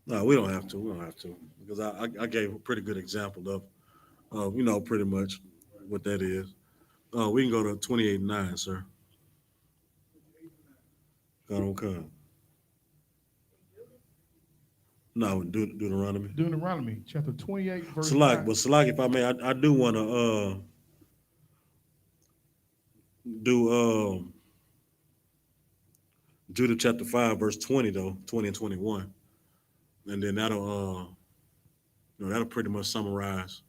S2: No, we don't have to. We don't have to, because I gave a pretty good example of pretty much what that is. We can go to 28:9, sir. Come. No, Deuteronomy.
S3: Deuteronomy chapter 28, verse
S2: Salak,
S3: 9.
S2: but Salak, if I may, I do want to do Judah chapter 5, verse 20 though, 20 and 21, and then that'll pretty much summarize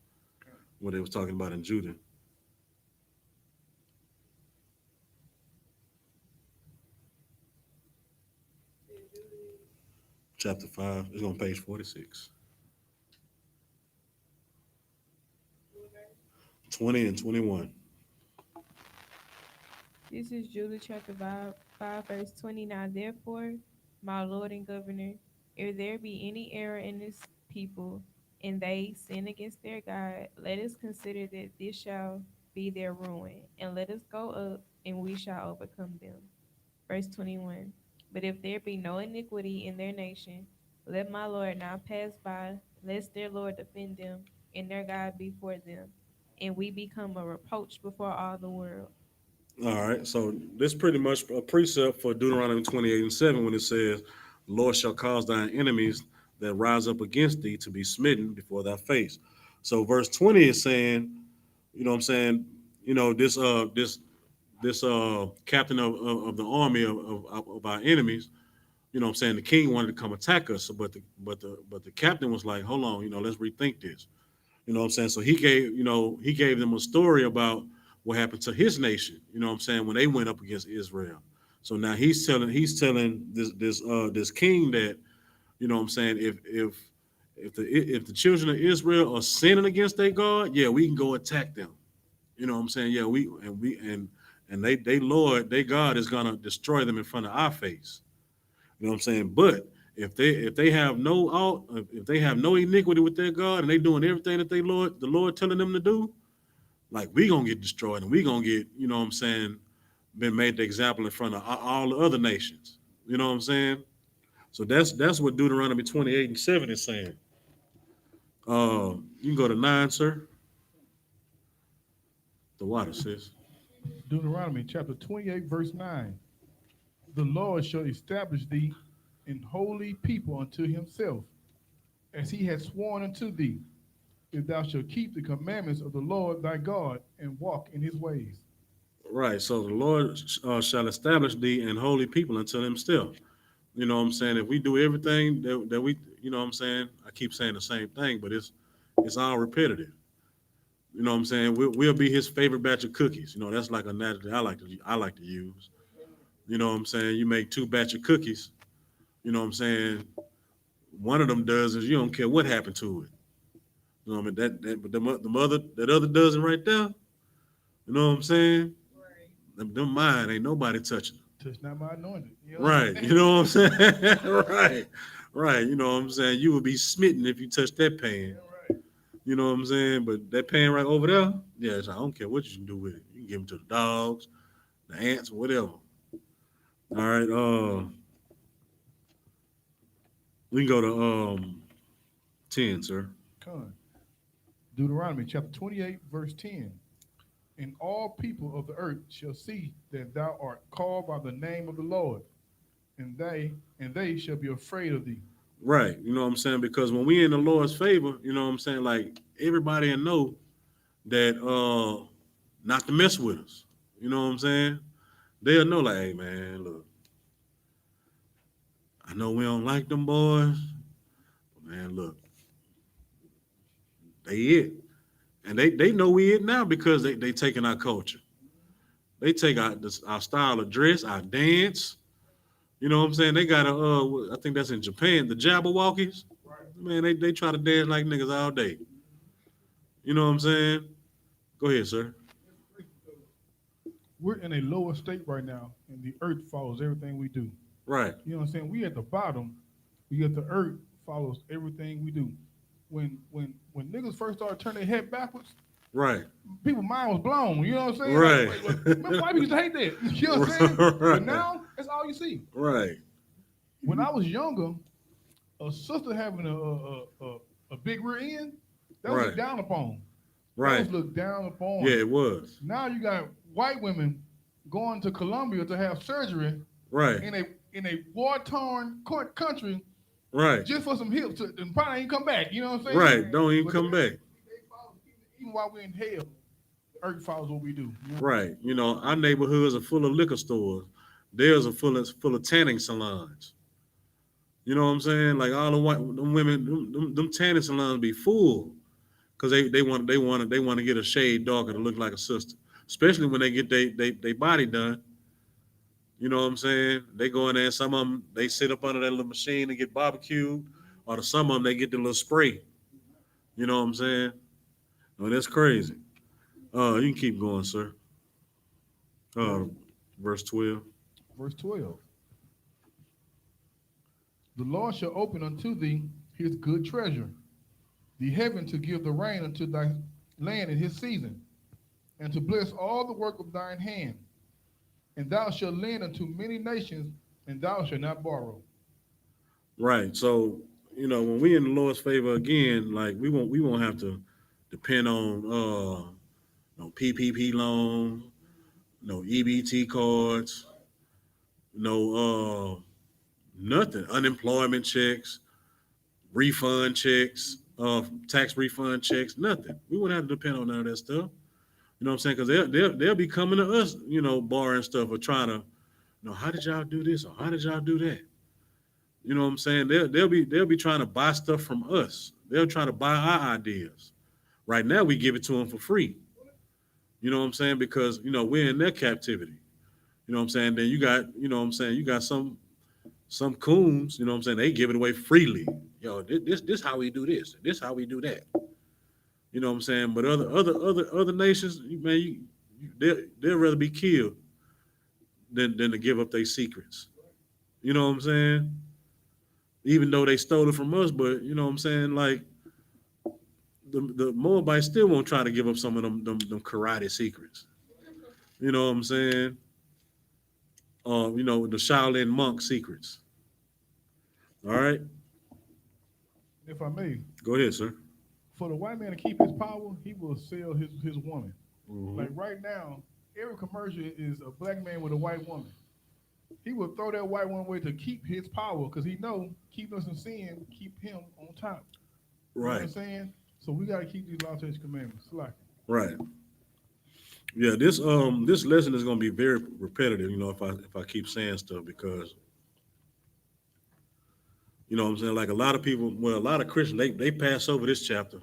S2: what they was talking about in Judah. Chapter 5 is on page 46. 20 and 21.
S4: This is Judah chapter 5, verse 29. Therefore, my Lord and Governor, if there be any error in this people, and they sin against their God, let us consider that this shall be their ruin, and let us go up, and we shall overcome them. Verse 21. But if there be no iniquity in their nation, let my Lord not pass by, lest their Lord defend them, and their God before them, and we become a reproach before all the world.
S2: All right, so this pretty much a precept for Deuteronomy 28 and 7 when it says, the Lord shall cause thine enemies that rise up against thee to be smitten before thy face. So verse 20 is saying, you know what I'm saying, this captain of the army of our enemies, you know what I'm saying, the king wanted to come attack us, but the captain was like, hold on, let's rethink this. You know what I'm saying? So he gave them a story about what happened to his nation, you know what I'm saying, when they went up against Israel. So now he's telling this king that, you know what I'm saying, if the children of Israel are sinning against their God, yeah, we can go attack them. You know what I'm saying? Yeah, they Lord, their God is gonna destroy them in front of our face. You know what I'm saying? But if they have no iniquity with their God and they doing everything that the Lord telling them to do, like we gonna get destroyed and we gonna get, you know what I'm saying, been made the example in front of all the other nations. You know what I'm saying? So that's what Deuteronomy 28 and 7 is saying. You can go to 9, sir. The water, sis.
S3: Deuteronomy chapter 28, verse 9. The Lord shall establish thee in holy people unto himself, as he has sworn unto thee, if thou shalt keep the commandments of the Lord thy God and walk in his ways.
S2: Right. So the Lord shall establish thee in holy people unto himself. You know what I'm saying? If we do everything that we, you know what I'm saying? I keep saying the same thing, but it's all repetitive. You know what I'm saying? We'll be his favorite batch of cookies. You know, that's like a analogy I like to use. You know what I'm saying? You make two batch of cookies. You know what I'm saying? One of them does is you don't care what happened to it. You know what I mean? But the mother, that other dozen right there. You know what I'm saying? Them mine ain't nobody touching.
S3: Touch not my anointed. You know what I'm
S2: Right. You know what I'm saying? Right. Right. You know what I'm saying? You would be smitten if you touch that pan.
S3: right.
S2: You know what I'm saying? But that pan right over there, yeah, I don't care what you can do with it. You can give them to the dogs, the ants, whatever. All right. We can go to 10, sir.
S3: Con. Deuteronomy chapter 28, verse 10. And all people of the earth shall see that thou art called by the name of the Lord, and they shall be afraid of thee.
S2: Right. You know what I'm saying? Because when we in the Lord's favor, you know what I'm saying? Like everybody will know that not to mess with us. You know what I'm saying? They'll know, like, hey man, look, I know we don't like them boys, but man, look, they it. And they know we it now because they taking our culture. They take our style of dress, our dance. You know what I'm saying? They got I think that's in Japan, the Jabberwockies. Man, they try to dance like niggas all day. You know what I'm saying? Go ahead, sir.
S3: We're in a lower state right now, and the earth follows everything we do.
S2: Right.
S3: You know what I'm saying? We at the bottom, yet the earth follows everything we do. When niggas first started turning their head backwards,
S2: Right.
S3: people's mind was blown. You know what I'm saying?
S2: Right.
S3: Remember, white people used to hate that. You know what I'm saying?
S2: Right.
S3: But now that's all you see.
S2: Right.
S3: When I was younger, a sister having a big rear end, that was
S2: Right.
S3: looked down upon. That
S2: Right.
S3: was looked down upon.
S2: Yeah, it was.
S3: Now you got white women going to Colombia to have surgery
S2: Right.
S3: in a war-torn country
S2: Right.
S3: Just for some hips, and probably ain't come back. You know what I'm saying?
S2: Right. Don't even
S3: But
S2: come back.
S3: they follow, even while we're in hell, earth follows what we do. You know?
S2: Right. You know, our neighborhoods are full of liquor stores. Theirs are full of tanning salons. You know what I'm saying? Like all the white them women, them tanning salons be full because they want to get a shade darker to look like a sister. Especially when they get they body done. You know what I'm saying? They go in there. Some of them they sit up under that little machine and get barbecued, or some of them they get the little spray. You know what I'm saying? Oh, that's crazy. You can keep going, sir. Verse 12.
S3: Verse 12. The Lord shall open unto thee his good treasure, the heaven to give the rain unto thy land in his season, and to bless all the work of thine hand. And thou shalt lend unto many nations, and thou shalt not borrow.
S2: Right. So, you know, when we in the Lord's favor again, like we won't have to depend on no PPP loan, no EBT cards, no nothing, unemployment checks, refund checks, tax refund checks, nothing. We wouldn't have to depend on none of that stuff. You know what I'm saying? Because they'll be coming to us, you know, borrowing stuff or trying to, you know, how did y'all do this or how did y'all do that? You know what I'm saying? They'll be trying to buy stuff from us. They'll try to buy our ideas. Right now, we give it to them for free. You know what I'm saying? Because you know we're in their captivity. You know what I'm saying? Then you got, you know what I'm saying? You got some coons. You know what I'm saying? They give it away freely. Yo, this how we do this. This how we do that. You know what I'm saying? But other nations, man, they'll rather be killed than to give up their secrets. You know what I'm saying? Even though they stole it from us, but you know what I'm saying? Like the Moabites still won't try to give up some of them karate secrets. You know what I'm saying? You know, the Shaolin monk secrets. All right?
S3: If I may,
S2: Go ahead, sir.
S3: for the white man to keep his power, he will sell his woman.
S2: Mm-hmm.
S3: Like right now, every commercial is a black man with a white woman. He will throw that white woman away to keep his power because he know keeping us from sin keep him on top. You know what I'm saying? So we got to keep these laws and commandments. Like,
S2: Right. Yeah, this lesson is gonna be very repetitive, you know, if I keep saying stuff because you know what I'm saying, like a lot of people, well, a lot of Christians, they pass over this chapter.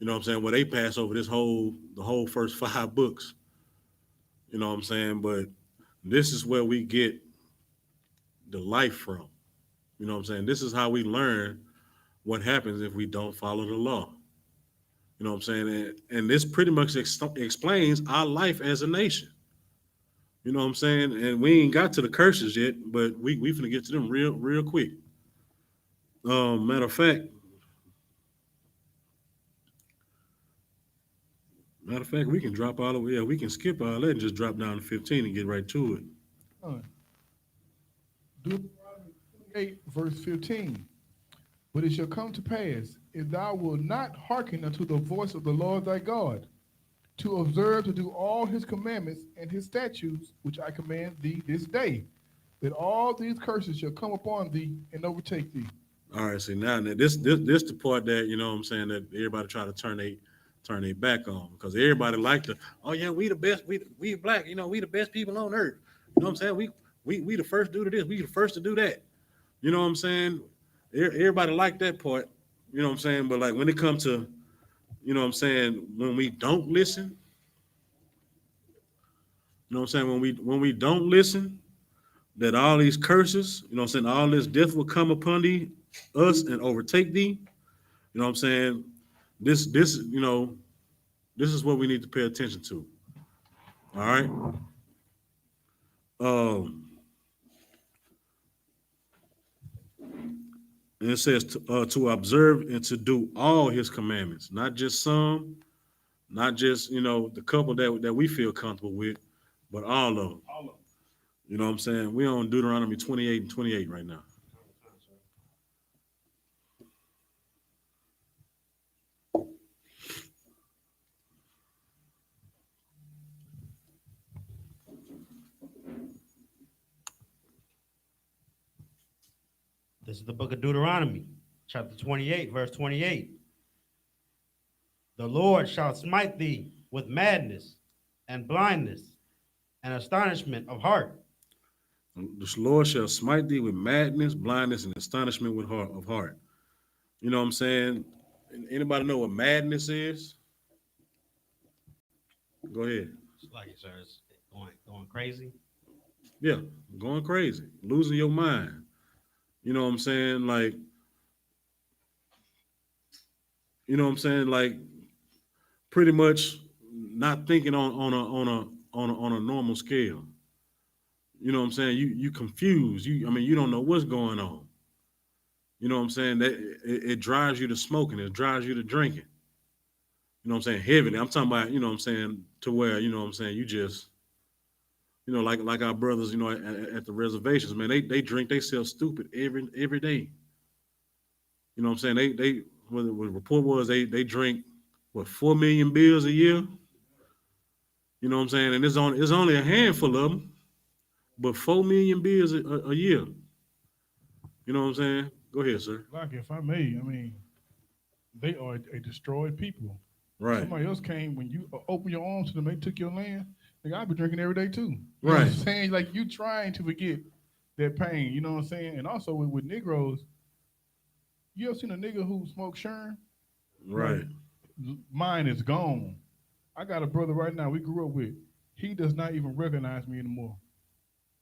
S2: You know what I'm saying? Well, they pass over the whole first 5 books. You know what I'm saying? But this is where we get the life from. You know what I'm saying? This is how we learn what happens if we don't follow the law. You know what I'm saying? And this pretty much explains our life as a nation. You know what I'm saying? And we ain't got to the curses yet, but we finna get to them real quick. Matter of fact, we can drop all the way. Yeah, we can skip all that and just drop down to 15 and get right to it.
S3: Deuteronomy 28, verse 15. But it shall come to pass, if thou wilt not hearken unto the voice of the Lord thy God, to observe to do all his commandments and his statutes, which I command thee this day, that all these curses shall come upon thee and overtake thee.
S2: All right, see now this the part that you know what I'm saying that everybody try to turn their back on because everybody like to, oh yeah, we the best, we black, you know, we the best people on earth. You know what I'm saying? We the first to do this, we the first to do that. You know what I'm saying? Everybody like that part. You know what I'm saying? But like when it comes to, you know what I'm saying, when we don't listen, you know what I'm saying, when we don't listen, that all these curses, you know what I'm saying, all this death will come upon us and overtake thee. You know what I'm saying? You know, this is what we need to pay attention to. All right. And it says to observe and to do all his commandments, not just some, not just, you know, the couple that we feel comfortable with, but all of them. You know what I'm saying? We're on Deuteronomy 28 and 28 right now.
S5: The This is the book of Deuteronomy, chapter 28, verse 28. The Lord shall smite thee with madness and blindness and astonishment of heart.
S2: The Lord shall smite thee with madness, blindness, and astonishment of heart. You know what I'm saying? Anybody know what madness is? Go ahead.
S5: It's like it, sir. It's going crazy.
S2: Yeah, going crazy, losing your mind. You know what I'm saying? Like, you know what I'm saying? Like, pretty much not thinking on a normal scale. You know what I'm saying? You confused. You don't know what's going on. You know what I'm saying? That it drives you to smoking. It drives you to drinking. You know what I'm saying? Heavily. I'm talking about, you know what I'm saying, to where, you know what I'm saying, you just, like our brothers, at the reservations, man, they drink themselves stupid every day. You know what I'm saying? They what the report was, they drink what, 4 million beers a year. You know what I'm saying? And it's only a handful of them, but 4 million beers a year. You know what I'm saying? Go ahead, sir.
S3: Like, if I may, I mean, they are a destroyed people.
S2: Right.
S3: Somebody else came when you open your arms to them, they took your land. Nigga, I be drinking every day too. You know what
S2: Right.
S3: I'm saying? Like, you trying to forget that pain. You know what I'm saying? And also with Negroes, you ever seen a nigga who smoked Sherm? Like,
S2: Right.
S3: mine is gone. I got a brother right now we grew up with. He does not even recognize me anymore.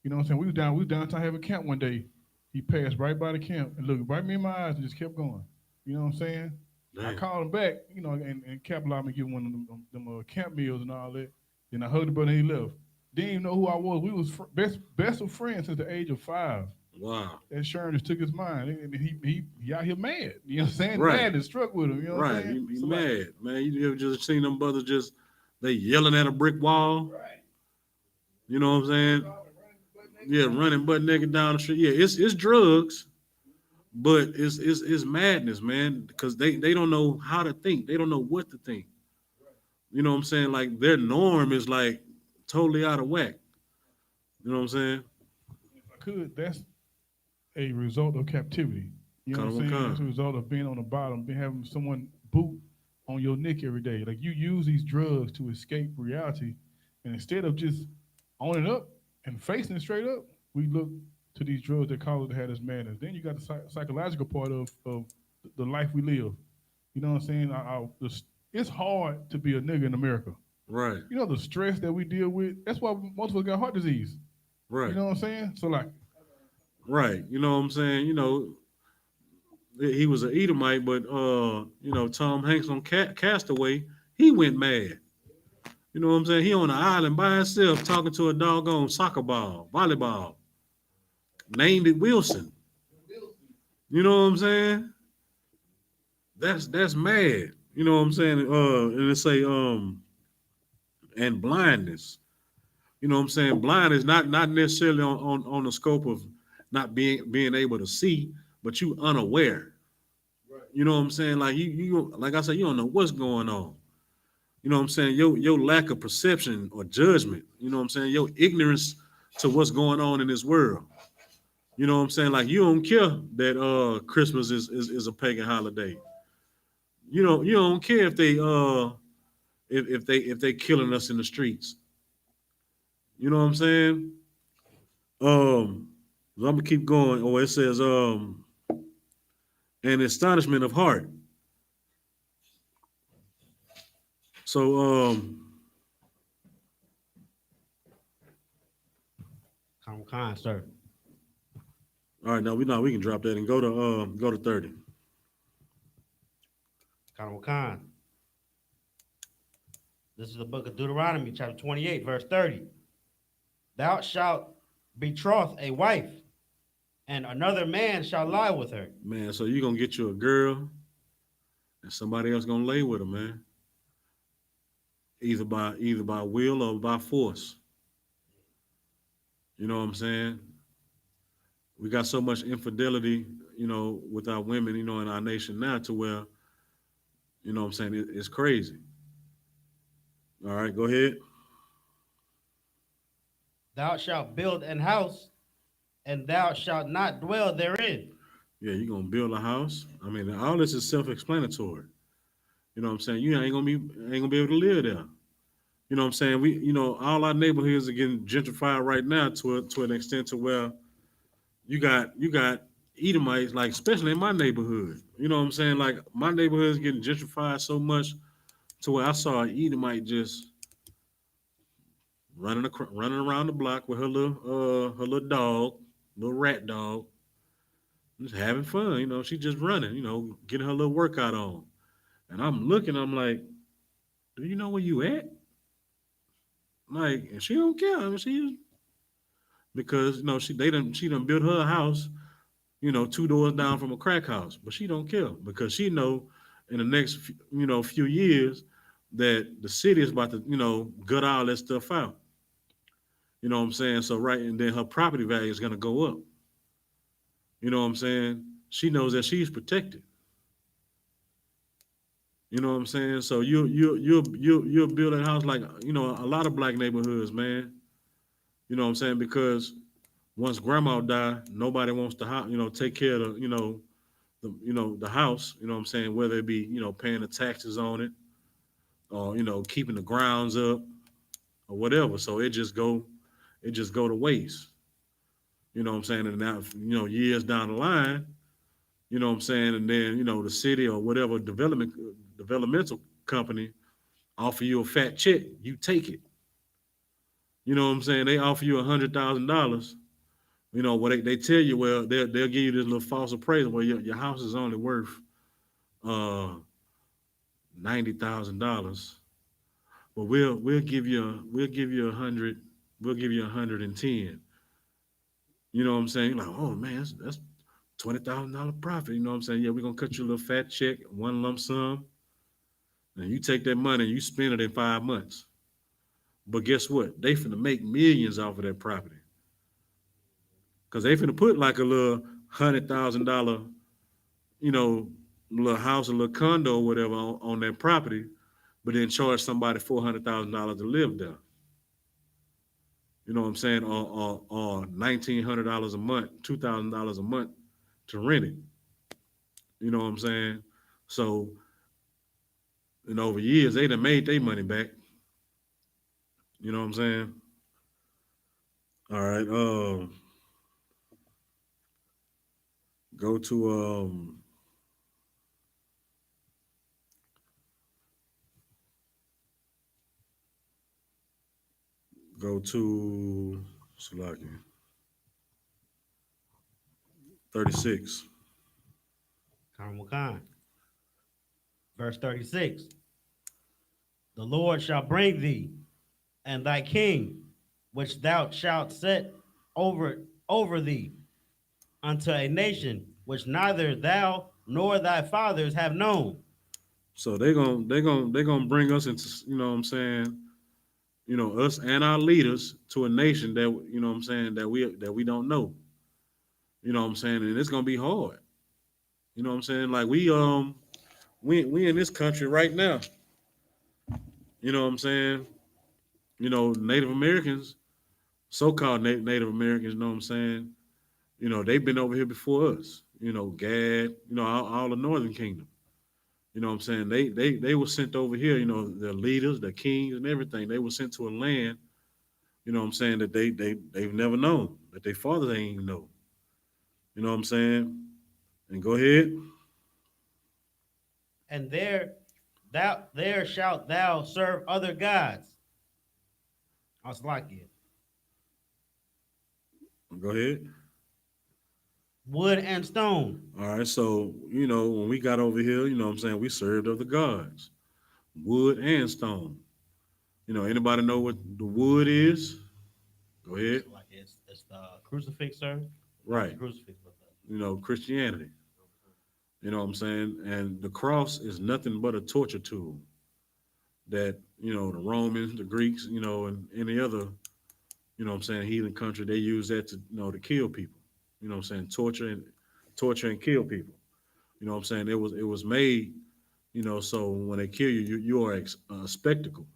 S3: You know what I'm saying? We was downtown having camp one day. He passed right by the camp and looked right me in my eyes and just kept going. You know what I'm saying? I
S2: Damn.
S3: called him back, and Cap allowed me to give him one of them camp meals and all that. Then I hugged him, and he left. Didn't even know who I was. We was best of friends since the age of 5.
S2: Wow.
S3: That Sharon just took his mind, and he out here mad. You know what I'm saying?
S2: Right.
S3: Mad and struck with him. You know what I'm
S2: Right.
S3: saying?
S2: He
S3: So like,
S2: mad, man. You ever just seen them brothers just they yelling at a brick wall?
S3: right.
S2: You know what I'm saying? Yeah, running butt naked down the street. Yeah, it's drugs, but it's madness, man. Because they don't know how to think. They don't know what to think. You know what I'm saying? Like their norm is like totally out of whack. You know what I'm saying?
S3: If I could, that's a result of captivity. You know
S2: Kind
S3: what
S2: of
S3: I'm
S2: one
S3: saying? That's a
S2: kind.
S3: result of being on the bottom, being having someone boot on your neck every day. Like, you use these drugs to escape reality, and instead of just owning up and facing it straight up, we look to these drugs that cause us to have this madness. Then you got the psychological part of the life we live. You know what I'm saying? It's hard to be a nigga in America.
S2: Right.
S3: You know the stress that we deal with. That's why most of us got heart disease. You
S2: Right.
S3: know what I'm saying? So like,
S2: Right. You know what I'm saying? He was an Edomite, but Tom Hanks on Castaway, he went mad. You know what I'm saying? He on the island by himself talking to a doggone soccer ball, volleyball. Named it Wilson. You know what I'm saying? That's mad. You know what I'm saying? And it say and blindness. You know what I'm saying? Blindness not necessarily on the scope of not being able to see, but you unaware. You know what I'm saying? Like you like I said, you don't know what's going on. You know what I'm saying? Your lack of perception or judgment. You know what I'm saying? Your ignorance to what's going on in this world. You know what I'm saying? Like you don't care that Christmas is a pagan holiday. You don't care if they if they killing us in the streets. You know what I'm saying? I'm gonna keep going. Oh, it says an astonishment of heart. So
S5: Con, sir.
S2: all right, now we can drop that and go to 30.
S5: Con. This is the book of Deuteronomy, chapter 28, verse 30. Thou shalt betroth a wife, and another man shall lie with her.
S2: Man, so you gonna get you a girl and somebody else gonna lay with her, man. Either by will or by force. You know what I'm saying? We got so much infidelity, with our women, in our nation now to where, what I'm saying, it's crazy. All right, go ahead.
S5: Thou shalt build an house, and thou shalt not dwell therein.
S2: Yeah, you're gonna build a house. I mean, all this is self-explanatory. You know what I'm saying? You ain't gonna be able to live there. You know what I'm saying? All our neighborhoods are getting gentrified right now to an extent to where you got Edomites, like especially in my neighborhood. You know what I'm saying? Like my neighborhood is getting gentrified so much to where I saw an Edomite just running around the block with her little dog, little rat dog, just having fun. She just running. Getting her little workout on. And I'm looking. I'm like, do you know where you at? Like, and she don't care. I mean, because she done built her house, two doors down from a crack house, but she don't care because she know in the next few years that the city is about to gut all that stuff out. You know what I'm saying? So right, and then her property value is gonna go up. You know what I'm saying? She knows that she's protected. You know what I'm saying? So you'll build a house like a lot of black neighborhoods, man. You know what I'm saying? Because once grandma die, nobody wants to take care of the house. You know what I'm saying? Whether it be paying the taxes on it or keeping the grounds up or whatever. So it just go to waste. You know what I'm saying? And now years down the line, you know what I'm saying, and then the city or whatever developmental company offer you a fat check, you take it. You know what I'm saying? They offer you $100,000. What they tell you, well, they'll give you this little false appraisal where your house is only worth uh $90,000, but we'll give you 100, we'll give you 110. You know what I'm saying? You're like, oh man, that's $20,000 profit. You know what I'm saying? Yeah, we're gonna cut you a little fat check, one lump sum, and you take that money and you spend it in 5 months. But guess what? They finna make millions off of that property. Cause they finna put like a little $100,000, you know, little house, a little condo or whatever on that property, but then charge somebody $400,000 to live there. You know what I'm saying? Or $1,900 a month, $2,000 a month to rent it. You know what I'm saying? So, over years, they done made their money back. You know what I'm saying? All right. Go to go to Salaki 36.
S5: Khan. Verse 36. The Lord shall bring thee and thy king, which thou shalt set over thee, unto a nation which neither thou nor thy fathers have known.
S2: So they gonna bring us into what I'm saying, us and our leaders to a nation that what I'm saying that we don't know. You know what I'm saying, and it's gonna be hard. You know what I'm saying, like we in this country right now. You know what I'm saying. Native Americans, so-called Native Americans. You know what I'm saying. They've been over here before us. Gad. All the Northern Kingdom. You know what I'm saying? They were sent over here, the leaders, the kings and everything. They were sent to a land, you know what I'm saying, that they've never known, that their fathers ain't even know. You know what I'm saying? And go ahead.
S5: And there shalt thou serve other gods. Aslakia.
S2: Go ahead.
S5: Wood and stone.
S2: All right. So, when we got over here, you know what I'm saying, we served of the gods, wood and stone. Anybody know what the wood is? Go ahead.
S5: Like it's the crucifix, sir. Not the
S2: Right.
S5: crucifix, but
S2: Christianity. You know what I'm saying? And the cross is nothing but a torture tool that, the Romans, the Greeks, and any other, what I'm saying, heathen country, they use that to kill people. You know what I'm saying? Torture and kill people. You know what I'm saying? It was made, so when they kill you, you are a spectacle.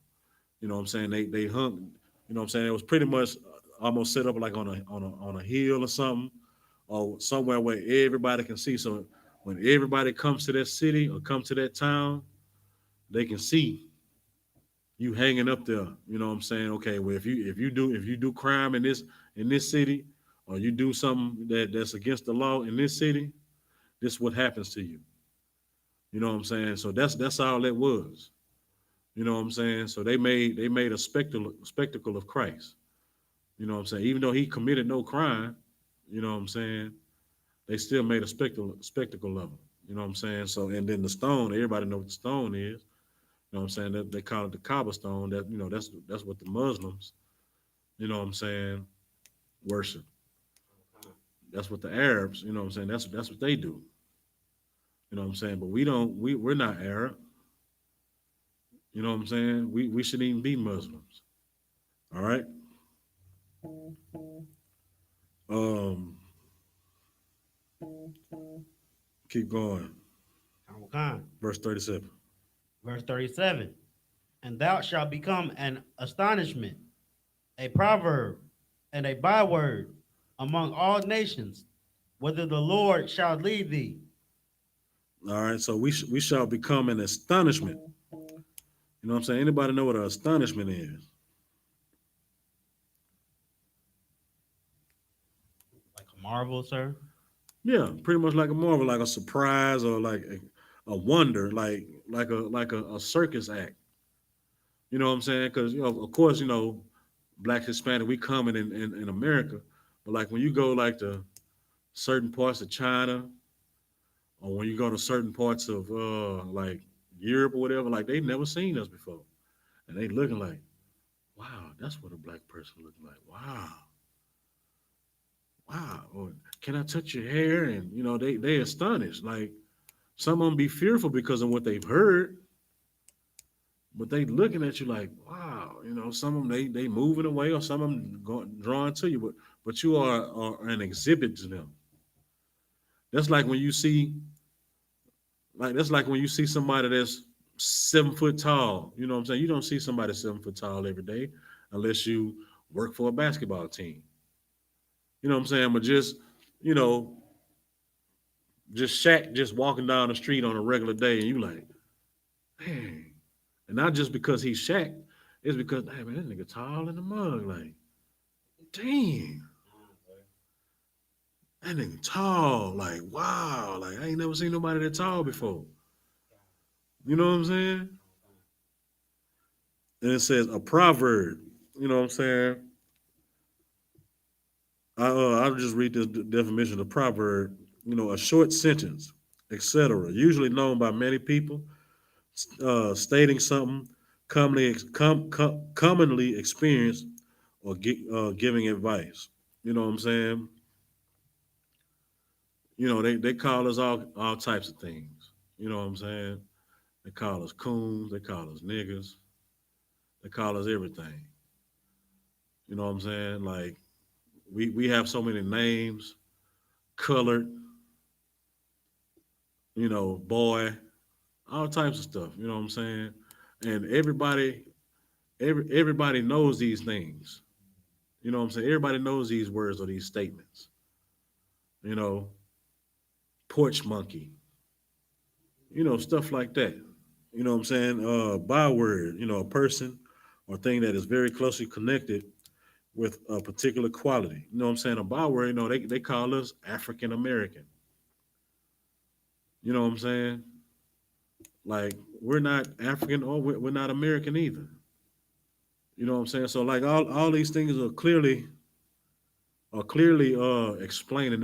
S2: You know what I'm saying? They hung, you know what I'm saying? It was pretty much almost set up like on a hill or something, or somewhere where everybody can see. So when everybody comes to that city or come to that town, they can see you hanging up there. You know what I'm saying? Okay, well if you do crime in this city, or you do something that's against the law in this city, this is what happens to you. You know what I'm saying? So that's all that was. You know what I'm saying? So they made a spectacle of Christ. You know what I'm saying? Even though he committed no crime, you know what I'm saying? They still made a spectacle of him. You know what I'm saying? So and then the stone, everybody knows what the stone is. You know what I'm saying? They call it the cobblestone. That that's what the Muslims, you know what I'm saying, worship. That's what the Arabs, you know what I'm saying? That's what they do. You know what I'm saying? But we're not Arab. You know what I'm saying? We shouldn't even be Muslims. All right. Um, keep going.
S5: Khan.
S2: Verse 37.
S5: Verse 37. And thou shalt become an astonishment, a proverb, and a byword among all nations, whither the Lord shall lead thee.
S2: All right. So we shall become an astonishment. You know what I'm saying? Anybody know what an astonishment is?
S5: Like a marvel, sir.
S2: Yeah, pretty much like a marvel, like a surprise, or like a wonder, like a circus act. You know what I'm saying? Because of course, Black Hispanic, we coming in America, but like when you go like to certain parts of China, or when you go to certain parts of like Europe or whatever, like they've never seen us before, and they looking like, wow, that's what a black person looking like. Wow, wow. Or can I touch your hair? And they astonished. Like some of them be fearful because of what they've heard, but they looking at you like, wow. Some of them they moving away, or some of them drawing to you, but you are an exhibit to them. That's like when you see that's like when you see somebody that's 7 foot tall. You know what I'm saying? You don't see somebody 7 foot tall every day unless you work for a basketball team. You know what I'm saying? But you know, just Shaq just walking down the street on a regular day, and you like, man. And not just because he's Shaq, it's because, hey man, that nigga tall in the mug. Like, damn, that nigga tall. Like, wow. Like, I ain't never seen nobody that tall before. You know what I'm saying? And it says a proverb. You know what I'm saying? I'll just read this definition of proverb. A short sentence, etc. Usually known by many people, stating something commonly experienced, or giving advice. You know what I'm saying? They call us all types of things. You know what I'm saying? They call us coons. They call us niggas. They call us everything. You know what I'm saying? Like we have so many names, colored, boy, all types of stuff. You know what I'm saying? And everybody knows these things. You know what I'm saying? Everybody knows these words or these statements. You know, porch monkey. Stuff like that. You know what I'm saying? Byword. A person or thing that is very closely connected with a particular quality. You know what I'm saying? A byword. They call us African American. You know what I'm saying? Like we're not African, or we're not American either. You know what I'm saying? So like all these things are clearly explaining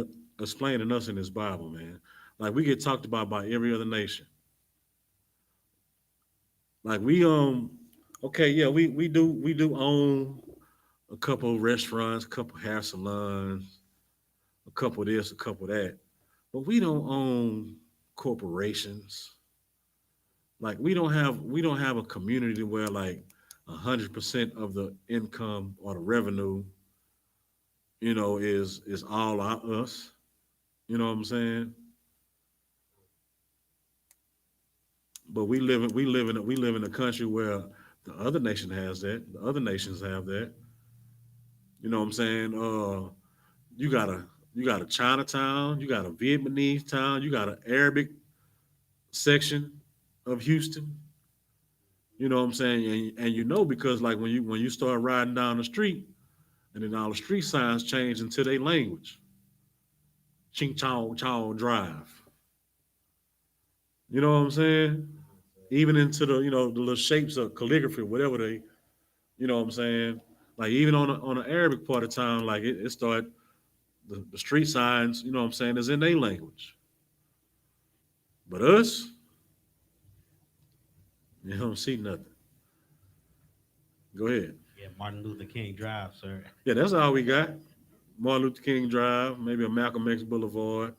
S2: us in this Bible, man. Like we get talked about by every other nation. Like okay, yeah, we do own a couple of restaurants, a couple of hair salons, a couple of this, a couple of that. But we don't own corporations. Like we don't have a community where like 100% of the income or the revenue, is all us. You know what I'm saying? But we live in a country where the other nation has that. The other nations have that. You know what I'm saying? You got You got a Chinatown, you got a Vietnamese town, you got an Arabic section of Houston. You know what I'm saying? And you know because like when you start riding down the street, and then all the street signs change into their language. Ching Chong Chong Drive. You know what I'm saying? Even into the the little shapes of calligraphy, whatever they, you know what I'm saying? Like even on the Arabic part of town, like it start the street signs, you know what I'm saying, is in their language. But us, you don't see nothing. Go ahead.
S5: Yeah, Martin Luther King Drive, sir.
S2: Yeah, that's all we got. Martin Luther King Drive, maybe a Malcolm X Boulevard.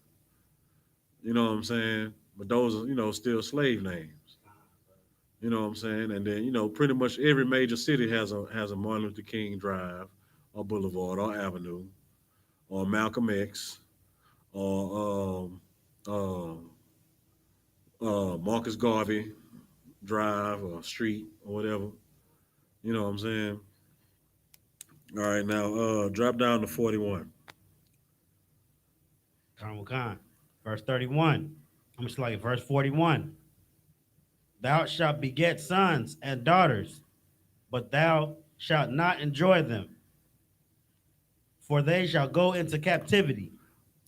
S2: You know what I'm saying? But those are, still slave names. You know what I'm saying? And then, pretty much every major city has a Martin Luther King Drive or Boulevard or Avenue or Malcolm X or Marcus Garvey Drive or Street or whatever. You know what I'm saying? All right, now drop down to 41.
S5: Khan. Verse 31. I'm just like verse 41. Thou shalt beget sons and daughters, but thou shalt not enjoy them, for they shall go into captivity.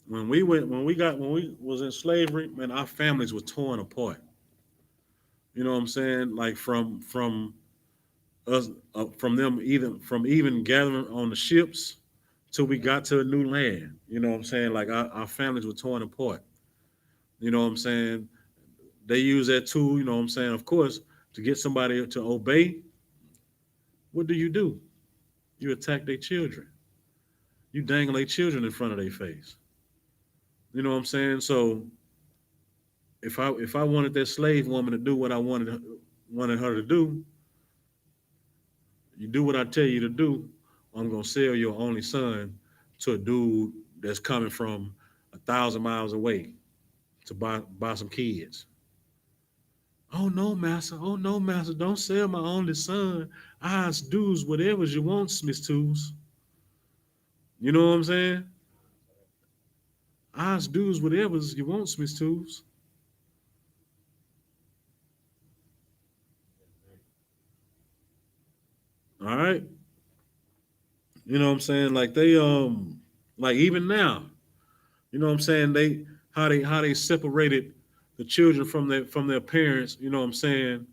S2: When we was in slavery, man, our families were torn apart. You know what I'm saying? Like from us from them even gathering on the ships till we got to a new land. You know what I'm saying? Like our families were torn apart. You know what I'm saying? They use that tool, you know what I'm saying, of course, to get somebody to obey. What do? You attack their children. You dangle their children in front of their face. You know what I'm saying? So if I wanted that slave woman to do what I wanted her to do, you do what I tell you to do, I'm gonna sell your only son to a dude that's coming from 1,000 miles away to buy some kids. Oh no, master. Oh no, master. Don't sell my only son. I do whatever you want, Miss Tools. You know what I'm saying? I do whatever you want, Miss Tools. All right. You know what I'm saying? Like they like even now, you know what I'm saying? They how they separated the children from their parents, you know what I'm saying?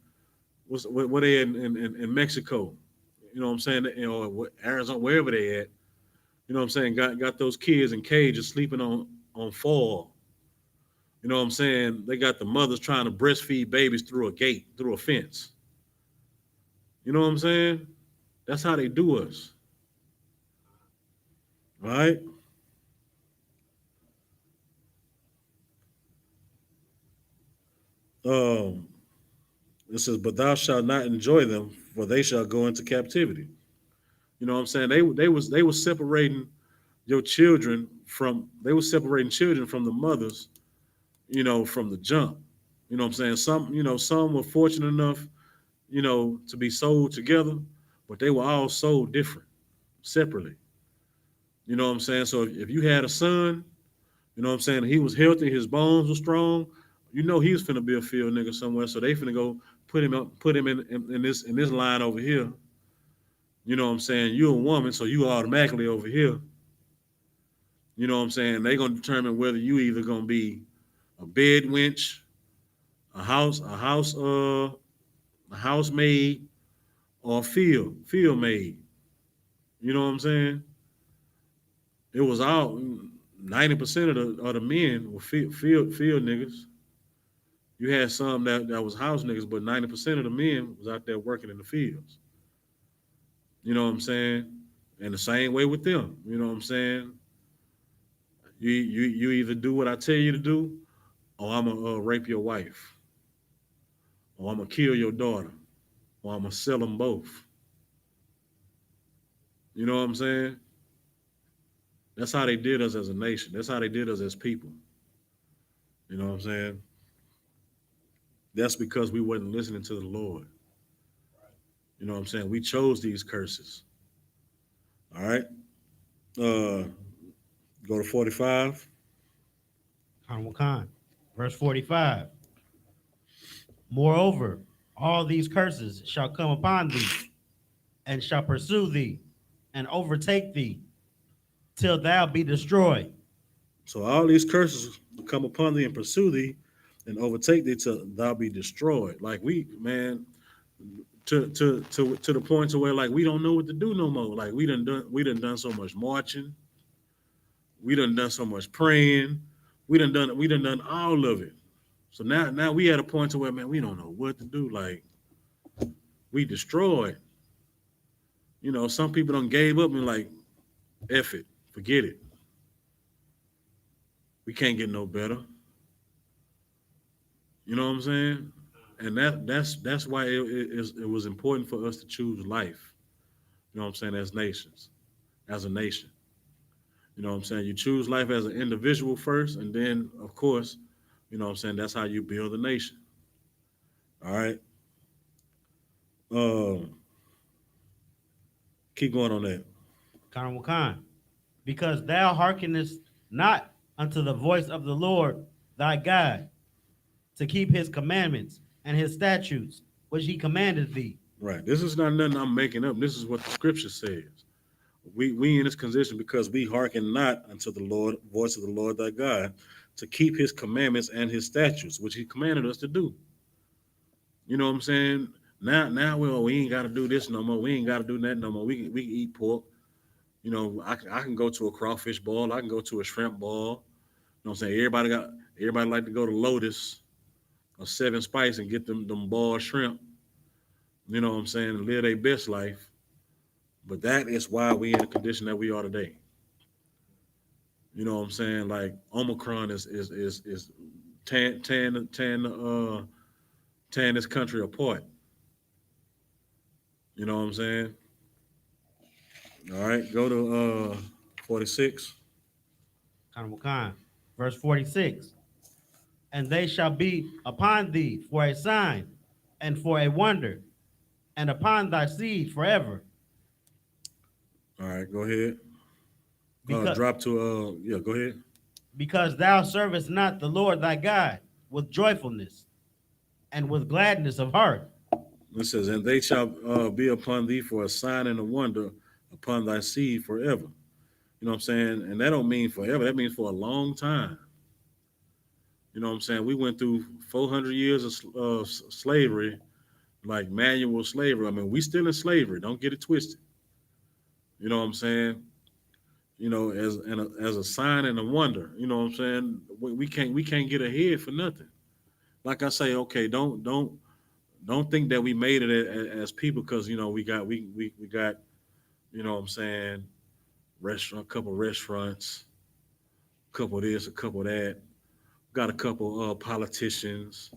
S2: What they in Mexico. You know what I'm saying? Arizona, wherever they at. You know what I'm saying? Got those kids in cages sleeping on fall. You know what I'm saying? They got the mothers trying to breastfeed babies through a gate, through a fence. You know what I'm saying? That's how they do us. All right? Um, it says, but thou shalt not enjoy them, for they shall go into captivity. You know what I'm saying? They was separating they were separating children from the mothers, from the jump. You know what I'm saying? Some were fortunate enough, to be sold together, but they were all sold different, separately. You know what I'm saying? So if you had a son, you know what I'm saying, he was healthy, his bones were strong, he was finna be a field nigga somewhere. So they finna go put him in this line over here. You know what I'm saying? You're a woman, so you automatically over here. You know what I'm saying? They gonna determine whether you either gonna be a bed wench, a housemaid, or a field maid. You know what I'm saying? It was all 90% of the men were field niggas. You had some that was house niggas, but 90% of the men was out there working in the fields. You know what I'm saying? And the same way with them. You know what I'm saying? You either do what I tell you to do, or I'm gonna rape your wife, or I'm gonna kill your daughter, or I'm gonna sell them both. You know what I'm saying? That's how they did us as a nation. That's how they did us as people. You know what I'm saying? That's because we wasn't listening to the Lord. You know what I'm saying? We chose these curses. All right. Uh, Go to 45.
S5: Verse 45. Moreover, all these curses shall come upon thee, and shall pursue thee, and overtake thee, till thou be destroyed.
S2: So all these curses will come upon thee and pursue thee and overtake thee till thou be destroyed. Like we, man, to the point to where like we don't know what to do no more. Like we done done so much marching, we done so much praying, we done done all of it. So now we at a point to where man we don't know what to do. Like we destroyed. You know, some people done gave up and like F it, forget it. We can't get no better. You know what I'm saying? And that's why it was important for us to choose life. You know what I'm saying? As nations, as a nation. You know what I'm saying? You choose life as an individual first, and then of course, you know what I'm saying, that's how you build a nation. All right. Um, keep going on that.
S5: Because thou hearkenest not unto the voice of the Lord thy God, to keep his commandments and his statutes, which he commanded thee.
S2: Right. This is not nothing I'm making up. This is what the scripture says. We in this condition because we hearken not unto the Lord, voice of the Lord thy God, to keep his commandments and his statutes, which he commanded us to do. You know what I'm saying? Now we ain't got to do this no more. We ain't got to do that no more. We can eat pork. You know, I can go to a crawfish ball. I can go to a shrimp ball. You know what I'm saying? Everybody like to go to Lotus or Seven Spice and get them boiled shrimp. You know what I'm saying? And live their best life. But that is why we in the condition that we are today. You know what I'm saying? Like Omicron is tearing this country apart. You know what I'm saying? All right, go to 46.
S5: Verse 46. And they shall be upon thee for a sign and for a wonder, and upon thy seed forever.
S2: All right, go ahead.
S5: Because,
S2: Drop to yeah, go ahead.
S5: because thou servest not the Lord thy God with joyfulness and with gladness of heart.
S2: It says, and they shall be upon thee for a sign and a wonder upon thy seed forever. You know what I'm saying? And that don't mean forever. That means for a long time. You know what I'm saying? We went through 400 years of slavery, like manual slavery. I mean, we still in slavery. Don't get it twisted. You know what I'm saying? You know, as a sign and a wonder. You know what I'm saying? We can't get ahead for nothing. Like I say, okay, don't think that we made it as people because you know we got you know what I'm saying, a couple restaurants, a couple of this, a couple of that, got a couple politicians.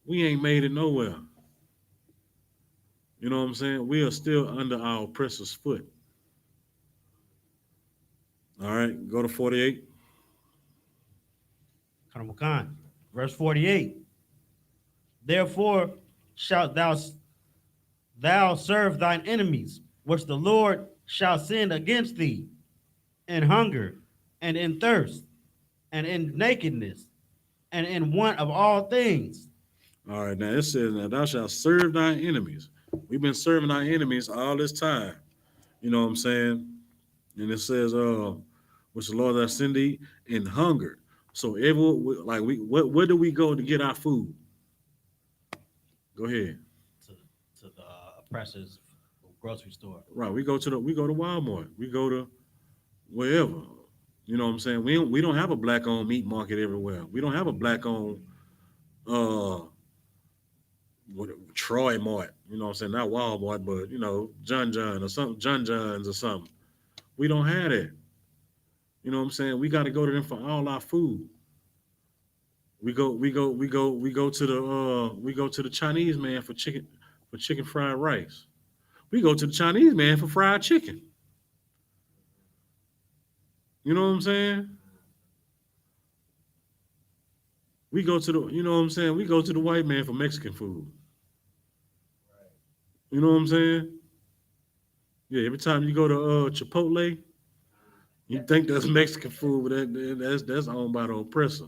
S2: We ain't made it nowhere. You know what I'm saying? We are still under our oppressor's foot. All right, go to 48.
S5: Verse 48. Therefore shalt thou serve thine enemies, which the Lord shall send against thee, in hunger, and in thirst, and in nakedness, and in want of all things.
S2: All right, now it says, now thou shalt serve thine enemies. We've been serving our enemies all this time. You know what I'm saying? And it says, which the Lord that send thee in hunger. So like where do we go to get our food? Go ahead.
S5: To the oppressor's grocery store.
S2: Right. We go to Walmart. We go to wherever. You know what I'm saying? We don't have a black owned meat market everywhere. We don't have a black owned Troy Mart. You know what I'm saying? Not Walmart, but you know, John or something, John John's or something. We don't have that. You know what I'm saying? We got to go to them for all our food. We go to the Chinese man for chicken fried rice. We go to the Chinese man for fried chicken. You know what I'm saying? We go to the, you know what I'm saying? We go to the white man for Mexican food. You know what I'm saying? Yeah, every time you go to Chipotle, You think that's Mexican food, but that's owned by the oppressor.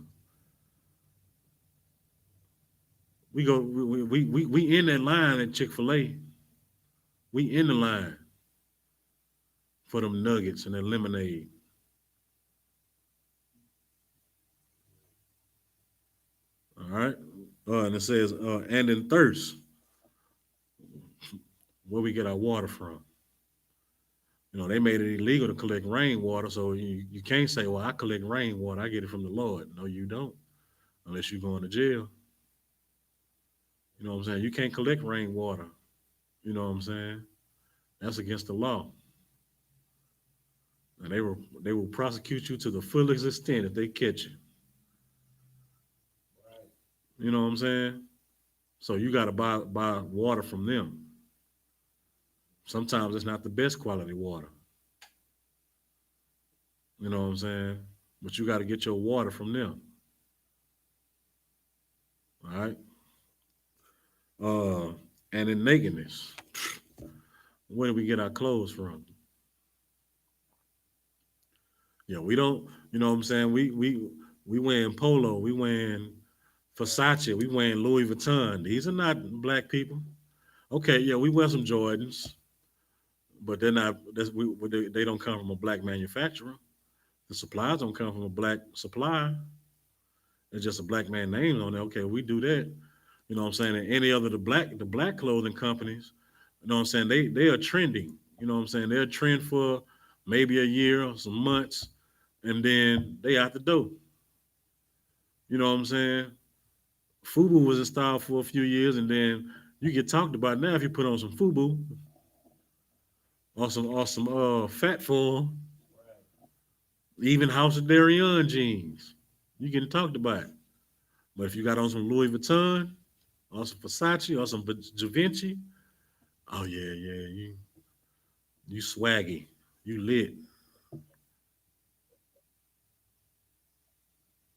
S2: We in that line at Chick-fil-A. We in the line for them nuggets and that lemonade. All right. And it says, and in thirst, where we get our water from. They made it illegal to collect rainwater, so you can't say, well, I collect rainwater, I get it from the Lord. No, you don't, unless you're going to jail. You know what I'm saying? You can't collect rainwater. You know what I'm saying? That's against the law. And they will prosecute you to the fullest extent if they catch you. You know what I'm saying? So you got to buy water from them. Sometimes it's not the best quality water. You know what I'm saying? But you got to get your water from them. All right. And in nakedness, where do we get our clothes from? Yeah, we don't. You know what I'm saying? We wearing polo, we wearing Versace, we wearing Louis Vuitton. These are not black people. Okay, yeah, we wear some Jordans, but they're not. They don't come from a black manufacturer. The supplies don't come from a black supplier. It's just a black man name on there. Okay, we do that. You know what I'm saying? And any other the black clothing companies, you know what I'm saying? They are trending. You know what I'm saying? They're a trend for maybe a year or some months, and then they out the door. You know what I'm saying? FUBU was in style for a few years, and then you get talked about now if you put on some FUBU or some fat form, even House of Therein jeans, you getting talked about. But if you got on some Louis Vuitton or some Versace or some Givenchy, oh yeah, you swaggy, you lit.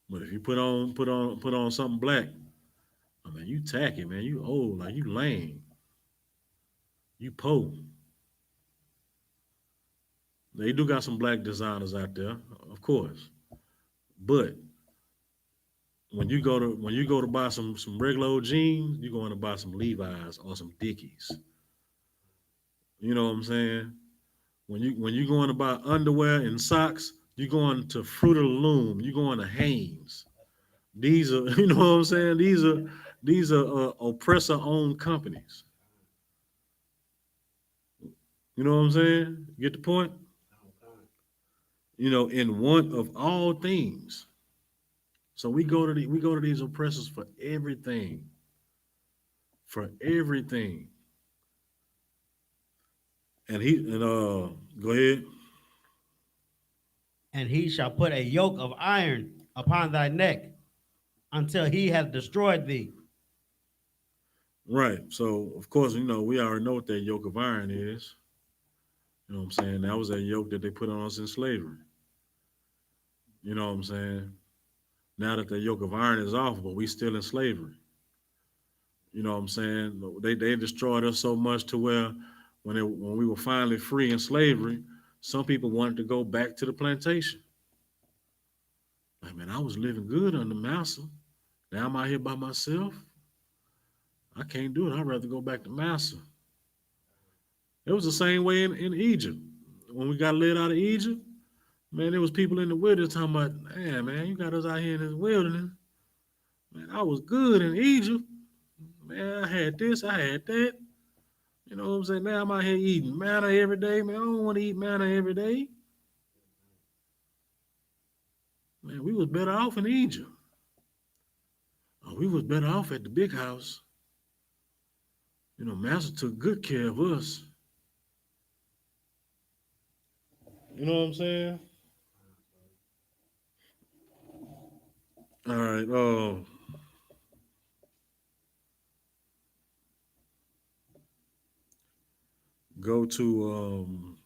S2: But if you put on something black, I mean you tacky, man. You old, like you lame, you po. They do got some black designers out there, of course. But when you go to buy some regular old jeans, you're going to buy some Levi's or some Dickies. You know what I'm saying? When you going to buy underwear and socks, you're going to Fruit of the Loom. You're going to Hanes. These are you know what I'm saying. These are oppressor owned companies. You know what I'm saying? Get the point? In want of all things. So we go to these oppressors for everything. For everything. And go ahead.
S5: And he shall put a yoke of iron upon thy neck until he hath destroyed thee.
S2: Right. So of course, we already know what that yoke of iron is. You know what I'm saying? That was that yoke that they put on us in slavery. You know what I'm saying? Now that the yoke of iron is off, but we still in slavery. You know what I'm saying? They destroyed us so much to where when we were finally free in slavery, some people wanted to go back to the plantation. Like, man, I was living good under Massa. Now I'm out here by myself. I can't do it. I'd rather go back to Massa. It was the same way in Egypt. When we got led out of Egypt, man, there was people in the wilderness talking about, man, you got us out here in this wilderness. Man, I was good in Egypt. Man, I had this, I had that. You know what I'm saying? Now I'm out here eating manna every day. Man, I don't want to eat manna every day. Man, we was better off in Egypt. Oh, we was better off at the big house. Master took good care of us. You know what I'm saying? All right. Go to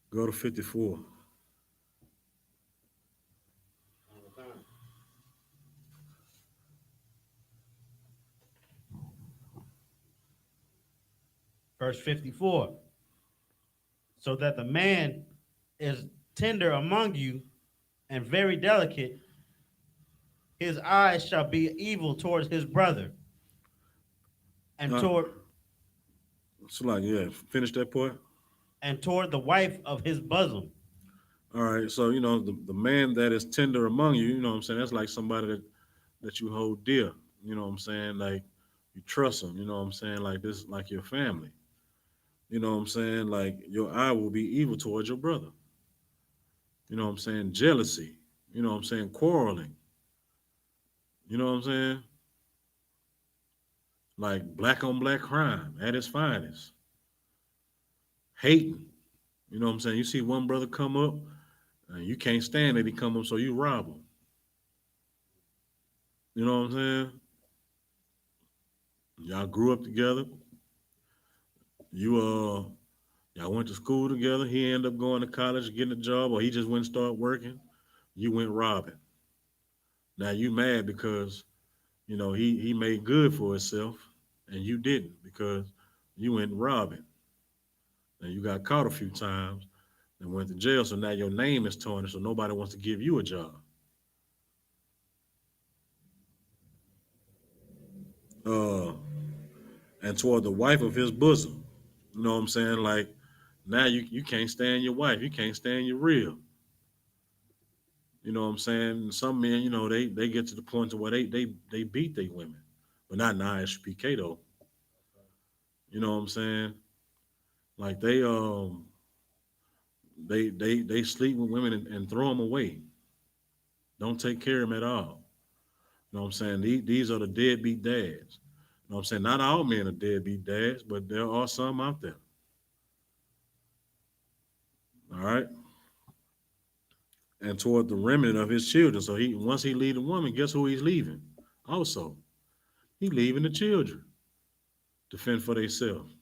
S2: go to 54.
S5: Verse 54. So that the man is tender among you and very delicate, his eyes shall be evil towards his brother and
S2: Uh,
S5: toward
S2: so like, yeah, finish that part.
S5: the wife of his bosom.
S2: All right. So, the man that is tender among you, what I'm saying? That's like somebody that you hold dear. You know what I'm saying? Like you trust them. You know what I'm saying? Like this, like your family. You know what I'm saying? Like your eye will be evil towards your brother. You know what I'm saying? Jealousy. You know what I'm saying? Quarreling. You know what I'm saying? Like black on black crime at its finest. Hating. You know what I'm saying? You see one brother come up, and you can't stand that he come up, so you rob him. You know what I'm saying? Y'all grew up together. You y'all went to school together. He ended up going to college, getting a job, or he just went and started working. You went robbing. Now you mad because he made good for himself, and you didn't because you went robbing. And you got caught a few times and went to jail. So now your name is tarnished. So nobody wants to give you a job. Uh, and toward the wife of his bosom. You know what I'm saying? Like now you can't stand your wife. You can't stand your real. You know what I'm saying? Some men, they get to the point to where they beat their women, but not in I.S.U.P.K though. You know what I'm saying? Like they sleep with women and throw them away. Don't take care of them at all. You know what I'm saying? These are the deadbeat dads. You know what I'm saying? Not all men are deadbeat dads, but there are some out there. All right. And toward the remnant of his children. So once he leave the woman, guess who he's leaving? Also, he leaving the children to fend for themselves.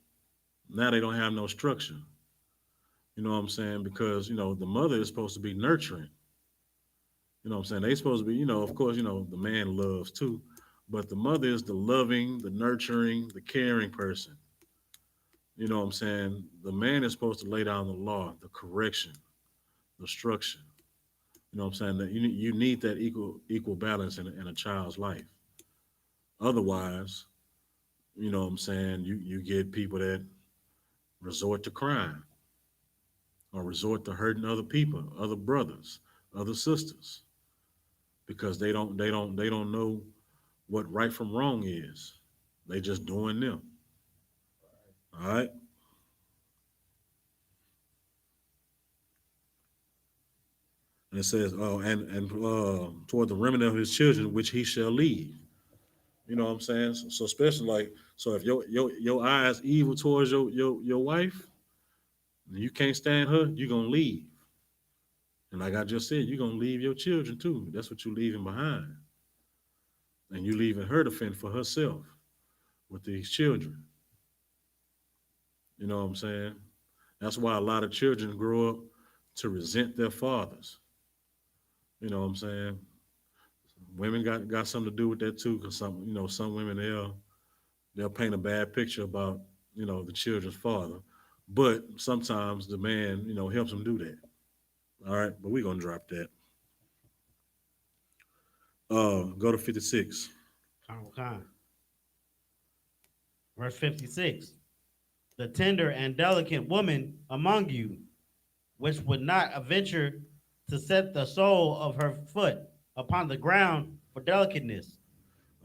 S2: Now they don't have no structure. You know what I'm saying? Because, the mother is supposed to be nurturing. You know what I'm saying? They supposed to be, of course, the man loves too. But the mother is the loving, the nurturing, the caring person. You know what I'm saying? The man is supposed to lay down the law, the correction, the structure. You know what I'm saying? That you need that equal balance in a child's life. Otherwise, you know what I'm saying, you get people that resort to crime or resort to hurting other people, other brothers, other sisters, because they don't know what right from wrong is. They just doing them. All right. And it says, oh, and toward the remnant of his children, which he shall leave. You know what I'm saying? So especially like, so if your eyes evil towards your wife, and you can't stand her, you're gonna leave. And like I just said, you're gonna leave your children too. That's what you're leaving behind. And you leaving her to fend for herself with these children. You know what I'm saying? That's why a lot of children grow up to resent their fathers. You know what I'm saying? Women got something to do with that too, because some women they'll paint a bad picture about the children's father, but sometimes the man helps them do that. All right, but we're gonna drop that. Go to 56.
S5: Con. Verse 56. The tender and delicate woman among you, which would not adventure to set the sole of her foot upon the ground for delicateness.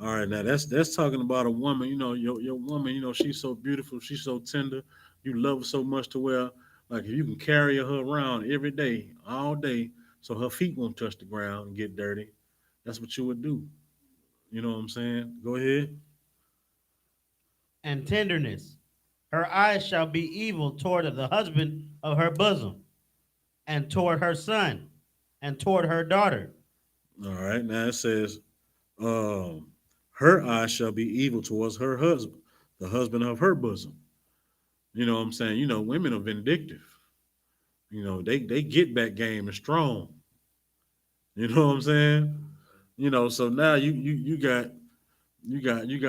S2: All right, now that's talking about a woman. Your woman. She's so beautiful. She's so tender. You love her so much to where, like, if you can carry her around every day, all day, so her feet won't touch the ground and get dirty. That's what you would do. You know what I'm saying? Go ahead.
S5: And tenderness. Her eyes shall be evil toward the husband of her bosom, and toward her son, and toward her daughter.
S2: All right. Now it says, um, her eyes shall be evil towards her husband, the husband of her bosom. You know what I'm saying? Women are vindictive. They get back game is strong. You know what I'm saying? So now you got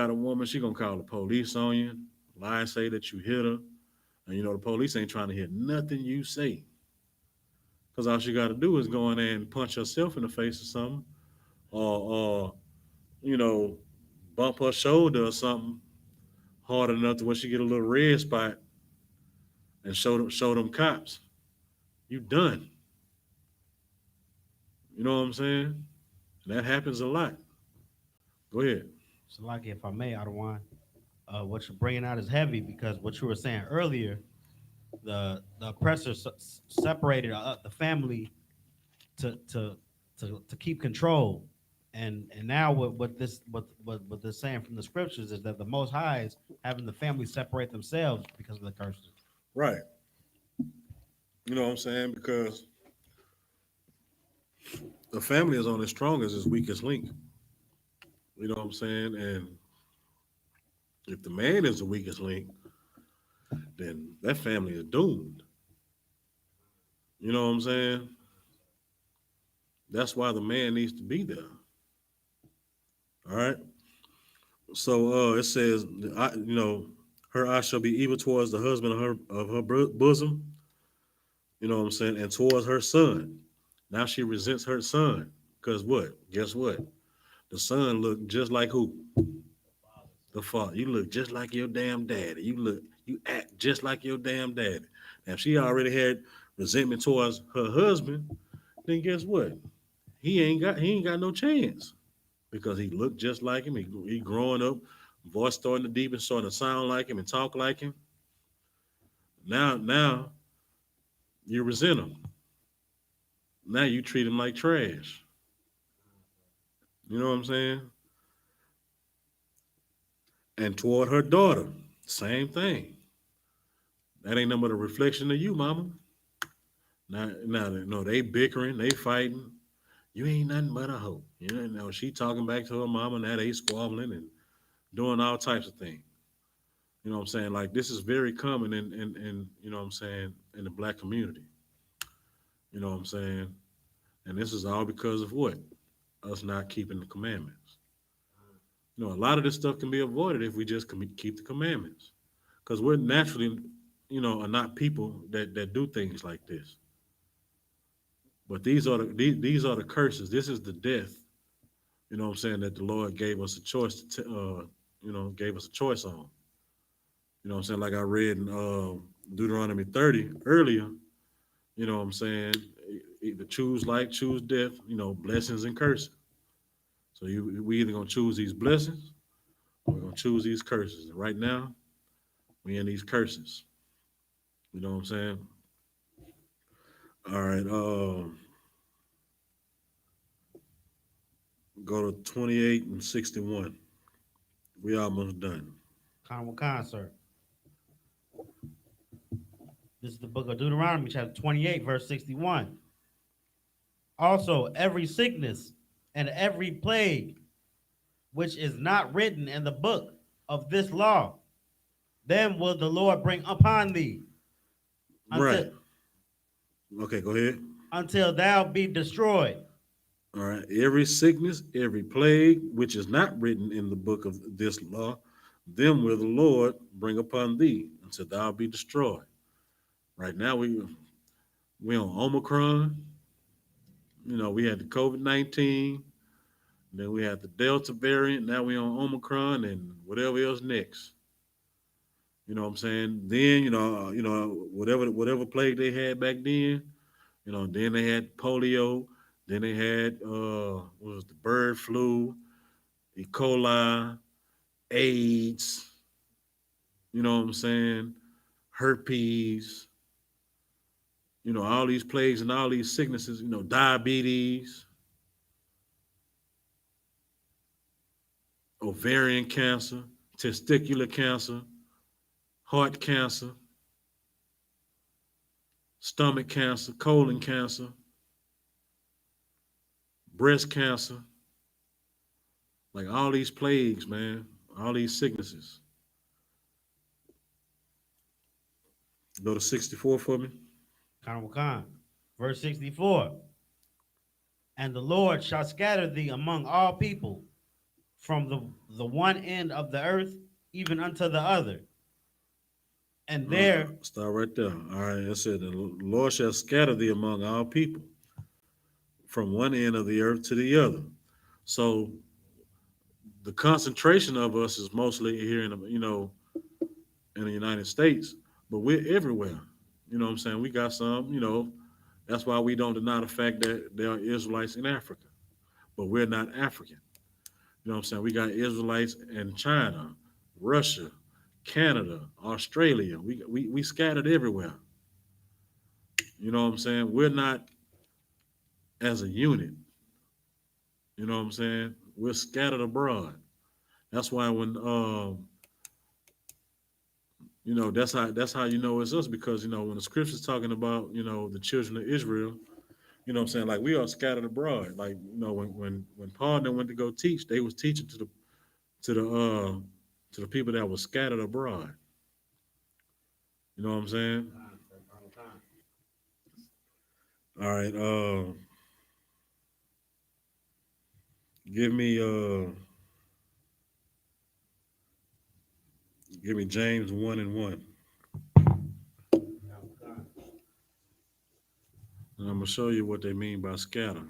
S2: a woman. She gonna call the police on you, lie and say that you hit her. And you know, the police ain't trying to hear nothing you say. Because all she got to do is go in there and punch herself in the face or something, or you know, bump her shoulder or something hard enough to where she get a little red spot and show them cops. You done. You know what I'm saying? And that happens a lot. Go ahead.
S5: So, like, if I may, Adawan, what you're bringing out is heavy because what you were saying earlier, the oppressor separated the family to keep control, and now what they're saying from the scriptures is that the Most High is having the family separate themselves because of the curses.
S2: Right. You know what I'm saying? Because the family is on its strongest, its weakest link. You know what I'm saying? And if the man is the weakest link, then that family is doomed. You know what I'm saying? That's why the man needs to be there. All right. So it says, you know, her eye shall be evil towards the husband of her bosom. You know what I'm saying, and towards her son. Now she resents her son because what? Guess what? The son looked just like who? The father. You look just like your damn daddy. You act just like your damn daddy. Now if she already had resentment towards her husband, then guess what? He ain't got no chance because he looked just like him. He growing up, voice starting to deepen, starting to sound like him and talk like him. Now you resent him. Now you treat him like trash. You know what I'm saying? And toward her daughter, same thing. That ain't nothing but a reflection of you, mama. Now, no, they bickering, they fighting. You ain't nothing but a hoe. You know, she talking back to her mama. Now they squabbling and doing all types of things. You know what I'm saying? Like this is very common in you know what I'm saying, in the black community. You know what I'm saying? And this is all because of what? Us not keeping the commandments. You know, a lot of this stuff can be avoided if we just keep the commandments. Because we're naturally, you know, are not people that do things like this. But these are the curses. This is the death. You know what I'm saying, that the Lord gave us a choice you know, gave us a choice on. You know what I'm saying? Like I read in Deuteronomy 30 earlier, you know what I'm saying? Either choose life, choose death, you know, blessings and curses. So we either gonna choose these blessings or we're gonna choose these curses. And right now, we in these curses. You know what I'm saying? All right, go to 28 and 61. We almost done.
S5: Khan, sir. This is the book of Deuteronomy, chapter 28, verse 61. Also, every sickness and every plague which is not written in the book of this law, then will the Lord bring upon thee until,
S2: Right. Okay, go ahead.
S5: until thou be destroyed.
S2: All right. Every sickness, every plague, which is not written in the book of this law, them will the Lord bring upon thee until thou be destroyed. Right now we on Omicron. You know, we had the COVID-19, then we had the Delta variant. Now we on Omicron and whatever else next. You know what I'm saying? Then whatever plague they had back then. You know, then they had polio. Then they had what was the bird flu, E. coli, AIDS. You know what I'm saying? Herpes. You know, all these plagues and all these sicknesses. You know, diabetes, ovarian cancer, testicular cancer, heart cancer, stomach cancer, colon cancer, breast cancer, like all these plagues, man, all these sicknesses. Go to 64 for me.
S5: Khan. Verse 64. And the Lord shall scatter thee among all people from the one end of the earth even unto the other. And there,
S2: Start right there. All right. It said, the Lord shall scatter thee among all people from one end of the earth to the other. So the concentration of us is mostly here in, in the United States, but we're everywhere. You know what I'm saying? We got some, that's why we don't deny the fact that there are Israelites in Africa, but we're not African. You know what I'm saying? We got Israelites in China, Russia, Canada, Australia. We scattered everywhere. You know what I'm saying? We're not as a unit. You know what I'm saying? We're scattered abroad. That's why when that's how you know it's us, because when the scripture's talking about the children of Israel, you know what I'm saying, like we are scattered abroad. Like when Paul and them went to go teach, they was teaching to the uh to the people that were scattered abroad. You know what I'm saying? All right, give me James 1:1. And I'm gonna show you what they mean by scatter.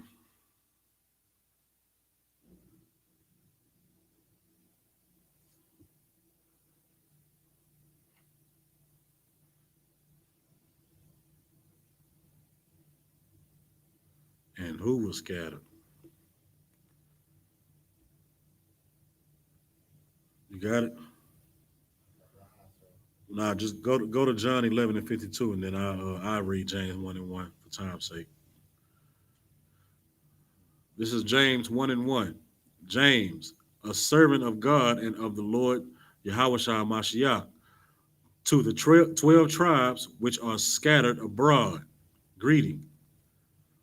S2: And who was scattered. You got it? Nah, just go to John 11:52, and then I read James 1:1 for time's sake. This is James 1:1. James, a servant of God and of the Lord Yahweh Mashiach, to the 12 tribes which are scattered abroad. Greeting.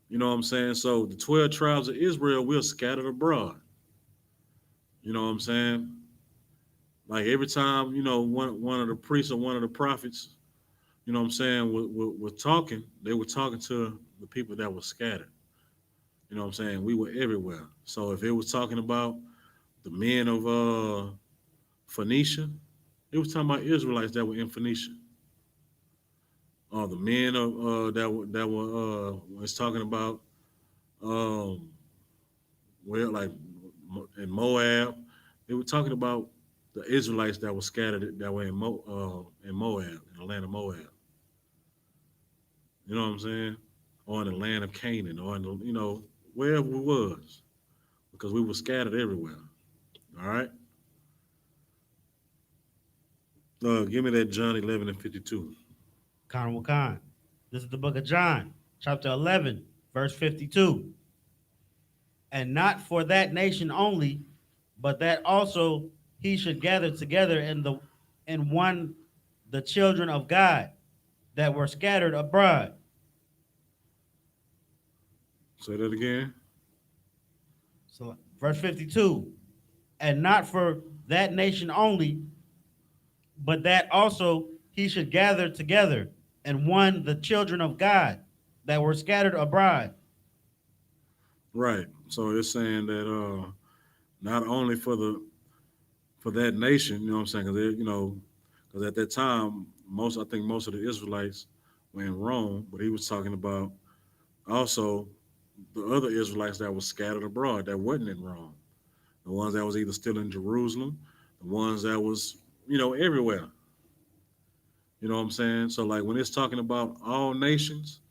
S2: You know what I'm saying? So the 12 tribes of Israel, we're scattered abroad. You know what I'm saying? Like every time, one of the priests or one of the prophets, you know what I'm saying, were talking, they were talking to the people that were scattered. You know what I'm saying? We were everywhere. So if it was talking about the men of Phoenicia, it was talking about Israelites that were in Phoenicia. Or the men of it's talking about um like in Moab, they were talking about the Israelites that were scattered that were in Moab, in the land of Moab. You know what I'm saying? Or in the land of Canaan, or in the, wherever we was, because we were scattered everywhere. All right. Give me that John 11:52.
S5: Khan Wakan. This is the book of John, chapter 11, verse 52. And not for that nation only, but that also he should gather together in one the children of God that were scattered abroad.
S2: Say that again.
S5: So verse 52. And not for that nation only, but that also he should gather together in one the children of God that were scattered abroad.
S2: Right. So it's saying that not only for that nation, you know what I'm saying? Because at that time, I think most of the Israelites were in Rome, but he was talking about also the other Israelites that were scattered abroad that wasn't in Rome, the ones that was either still in Jerusalem, the ones that was everywhere. You know what I'm saying? So like when it's talking about all nations,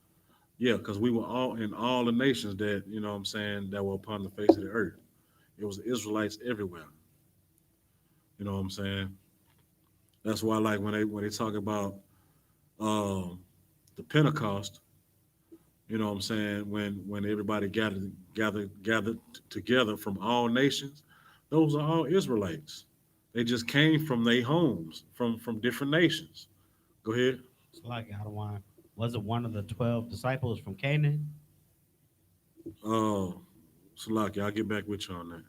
S2: yeah, because we were all in all the nations that what I'm saying, that were upon the face of the earth. It was Israelites everywhere. You know what I'm saying? That's why, like when they talk about um, the Pentecost, you know what I'm saying, when everybody gathered together from all nations, those are all Israelites. They just came from their homes, from different nations. Go ahead.
S5: It's like I don't want. Was it one of the 12 disciples from Canaan?
S2: Oh, Salaki, I'll get back with you on that.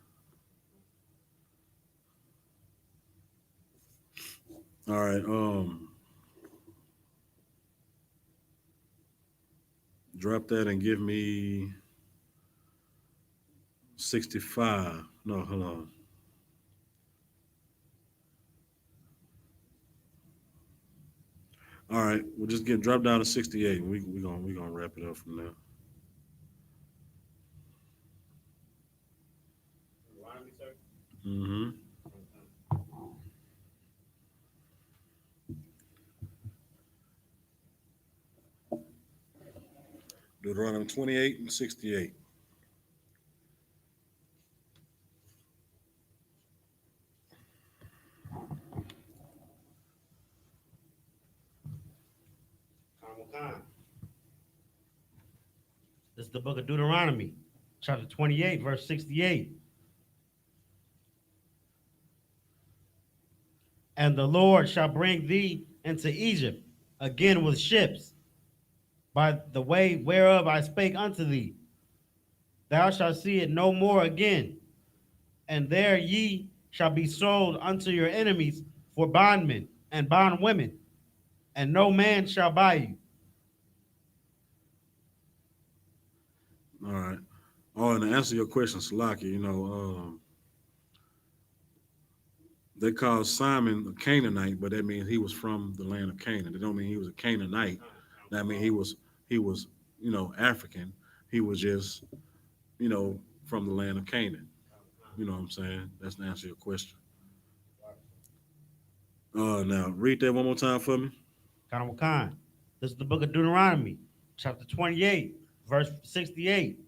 S2: All right. Drop that and give me 65. No, hold on. All right, we'll just get drop down to 68. We gonna wrap it up from there. Mm-hmm. Deuteronomy 28 and 68.
S5: This is the book of Deuteronomy, chapter 28, verse 68. And the Lord shall bring thee into Egypt again with ships, by the way whereof I spake unto thee. Thou shalt see it no more again, and there ye shall be sold unto your enemies for bondmen and bondwomen, and no man shall buy you.
S2: All right. Oh, and to answer your question, Salaki, they called Simon a Canaanite, but that means he was from the land of Canaan. They don't mean he was a Canaanite. That means he was African. He was just from the land of Canaan. You know what I'm saying? That's to answer your question. Now read that one more time for me.
S5: Khan. This is the book of Deuteronomy, chapter 28, verse 68.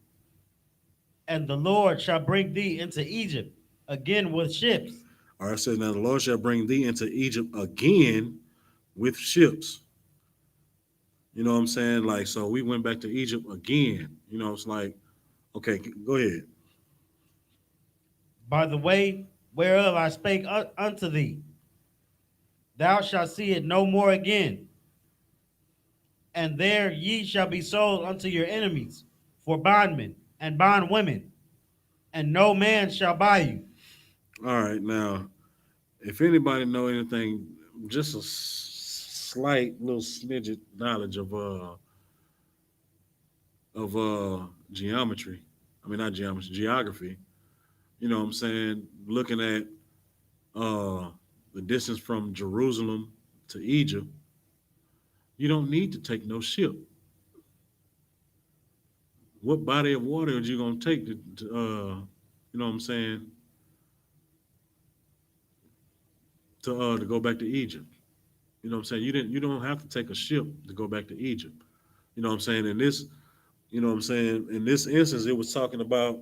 S5: And the Lord shall bring thee into Egypt again with ships.
S2: All right, it says, now the Lord shall bring thee into Egypt again with ships. You know what I'm saying? Like, so we went back to Egypt again. It's like, okay, go ahead.
S5: By the way whereof I spake unto thee, thou shalt see it no more again. And there ye shall be sold unto your enemies for bondmen and bondwomen, and no man shall buy you.
S2: All right, now, if anybody know anything, just a slight little smidget knowledge of geometry. I mean, not geometry, geography. You know what I'm saying? Looking at the distance from Jerusalem to Egypt, you don't need to take no ship. What body of water are you gonna take you know what I'm saying, to go back to Egypt? You know what I'm saying? You don't have to take a ship to go back to Egypt. You know what I'm saying? In this, you know what I'm saying, in this instance, it was talking about,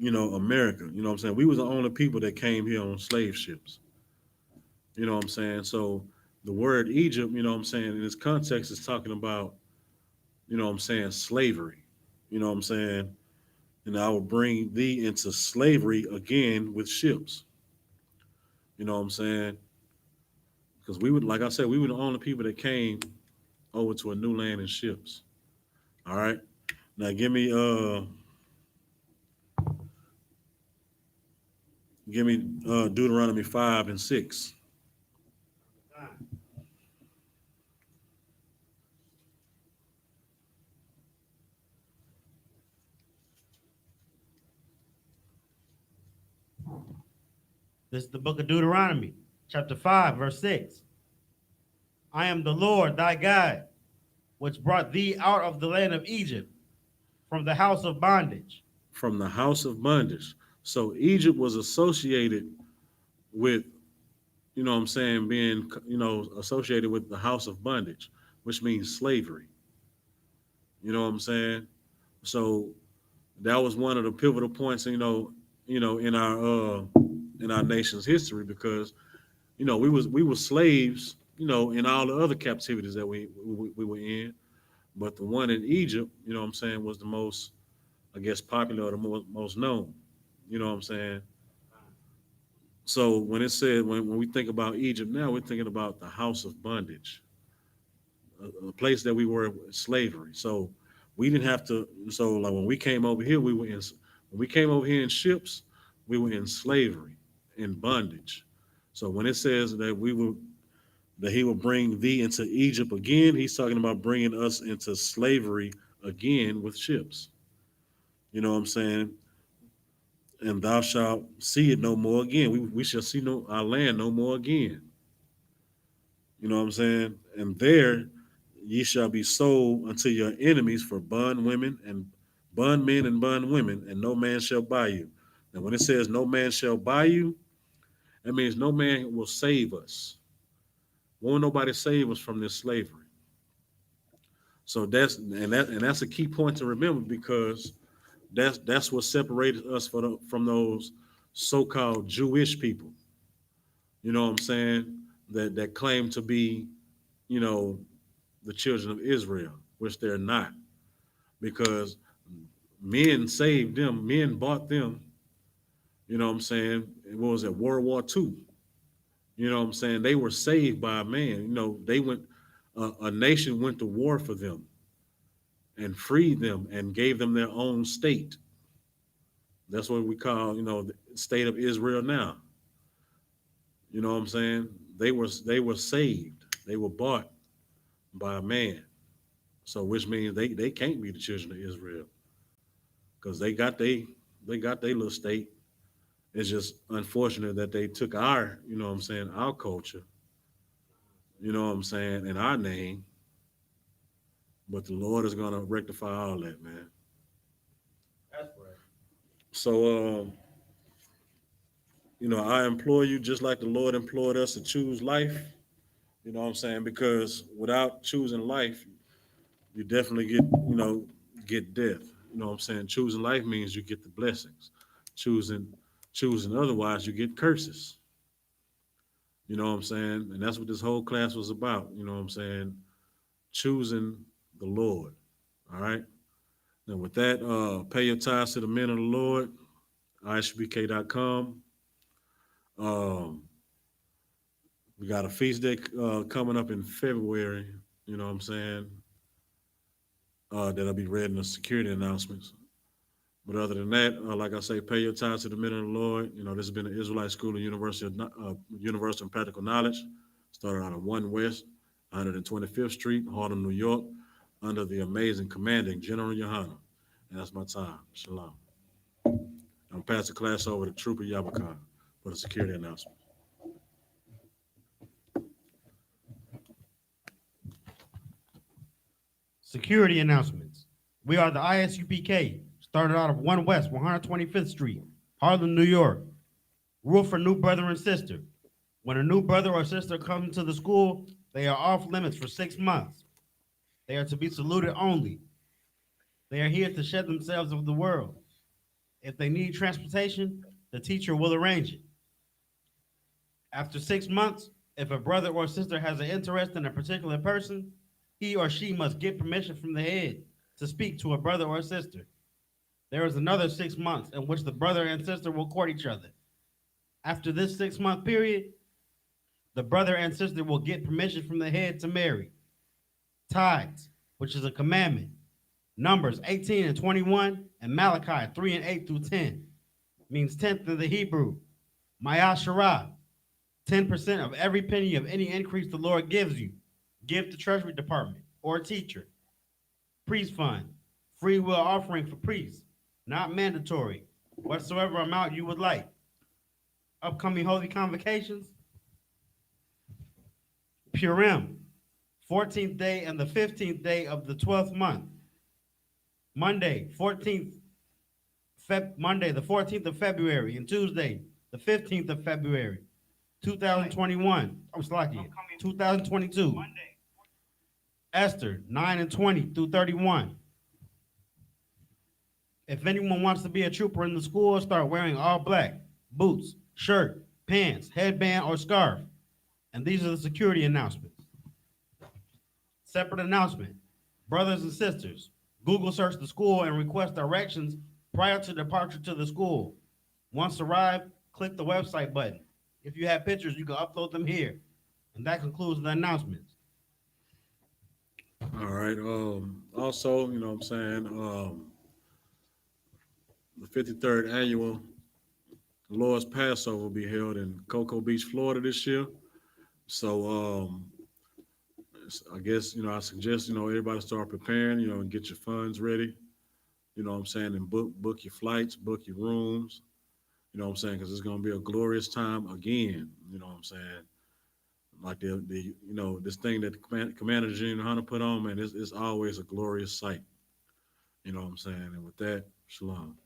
S2: America. You know what I'm saying? We was the only people that came here on slave ships. You know what I'm saying? So the word Egypt, you know what I'm saying, in this context is talking about, what I'm saying, slavery. You know what I'm saying? And I will bring thee into slavery again with ships. You know what I'm saying? Because we would, like I said, we were the only people that came over to a new land in ships. All right. Now give me Deuteronomy 5 and 6.
S5: This is the book of Deuteronomy, chapter 5, verse 6. I am the Lord thy God, which brought thee out of the land of Egypt, from the house of bondage.
S2: From the house of bondage. So Egypt was associated with, what I'm saying, being, associated with the house of bondage, which means slavery. You know what I'm saying? So that was one of the pivotal points, in our nation's history, because we were slaves, in all the other captivities that we were in, but the one in Egypt, you know what I'm saying, was the most, I guess, popular or the most known. You know what I'm saying? So when it said, when we think about Egypt now, we're thinking about the house of bondage, a place that we were in slavery. So we didn't have to. So like when we came over here, when we came over here in ships, we were in slavery, in bondage. So when it says that he will bring thee into Egypt again, he's talking about bringing us into slavery again with ships. You know what I'm saying? And thou shalt see it no more again. We shall see our land no more again. You know what I'm saying? And there ye shall be sold unto your enemies for bondwomen and bondmen and bondwomen, and no man shall buy you. And when it says no man shall buy you, that means no man will save us. Won't nobody save us from this slavery. So that's a key point to remember, because that's what separated us from those so-called Jewish people. You know what I'm saying? That claim to be, you know, the children of Israel, which they're not, because men saved them, men bought them. You know what I'm saying? What was it, World War II? You know what I'm saying? They were saved by a man. You know, they went, a nation went to war for them and freed them and gave them their own state. That's what we call, you know, the state of Israel now. You know what I'm saying? They were saved. They were bought by a man. So which means they can't be the children of Israel, because they got their little state. It's just unfortunate that they took our, you know what I'm saying, our culture, you know what I'm saying, and our name. But the Lord is gonna rectify all that, man.
S5: That's right.
S2: So you know, I implore you, just like the Lord implored us, to choose life. You know what I'm saying? Because without choosing life, you definitely get death. You know what I'm saying? Choosing life means you get the blessings. Choosing choosing otherwise, you get curses. You know what I'm saying? And that's what this whole class was about. You know what I'm saying? Choosing the Lord. All right. Now with that, pay your tithes to the men of the Lord. I.S.U.P.K.com. Um, we got a feast day coming up in February. You know what I'm saying? That'll be read in the security announcements. But other than that, like I say, pay your tithes to the men of the Lord. You know, this has been the Israelite School of Universal and Practical Knowledge. Started out of 1 West, 125th Street, Harlem, New York, under the amazing commanding General YAHANNA. And that's my time. Shalom. I'm pass the class over to Trooper Yabaka for the security announcement.
S5: Security announcements. We are the I.S.U.P.K. Started out of 1 West, 125th Street, Harlem, New York. Rule for new brother and sister. When a new brother or sister comes to the school, they are off limits for 6 months. They are to be saluted only. They are here to shed themselves of the world. If they need transportation, the teacher will arrange it. After 6 months, if a brother or sister has an interest in a particular person, he or she must get permission from the head to speak to a brother or sister. There is another 6 months in which the brother and sister will court each other. After this 6 month period, the brother and sister will get permission from the head to marry. Tithes, which is a commandment. Numbers 18 and 21 and Malachi 3 and 8 through 10 means 10th in the Hebrew. Mayasharah, 10% of every penny of any increase the Lord gives you. Give to Treasury Department or teacher. Priest fund, free will offering for priests, not mandatory, whatsoever amount you would like. Upcoming holy convocations, Purim, 14th day and the 15th day of the 12th month. Monday, Monday, the 14th of February, and Tuesday, the 15th of February, 2021. I'm slacking. 2022. Esther, 9 and 20 through 31. If anyone wants to be a trooper in the school, start wearing all black, boots, shirt, pants, headband, or scarf. And these are the security announcements. Separate announcement. Brothers and sisters, Google search the school and request directions prior to departure to the school. Once arrived, click the website button. If you have pictures, you can upload them here. And that concludes the announcements.
S2: All right. Also, you know what I'm saying, the 53rd annual Lord's Passover will be held in Cocoa Beach, Florida this year. So I guess, you know, I suggest, you know, everybody start preparing, you know, and get your funds ready. You know what I'm saying? And book your flights, book your rooms. You know what I'm saying? Because it's going to be a glorious time again. You know what I'm saying? Like the this thing that Commander Junior Hunter put on, man, it's always a glorious sight. You know what I'm saying? And with that, shalom.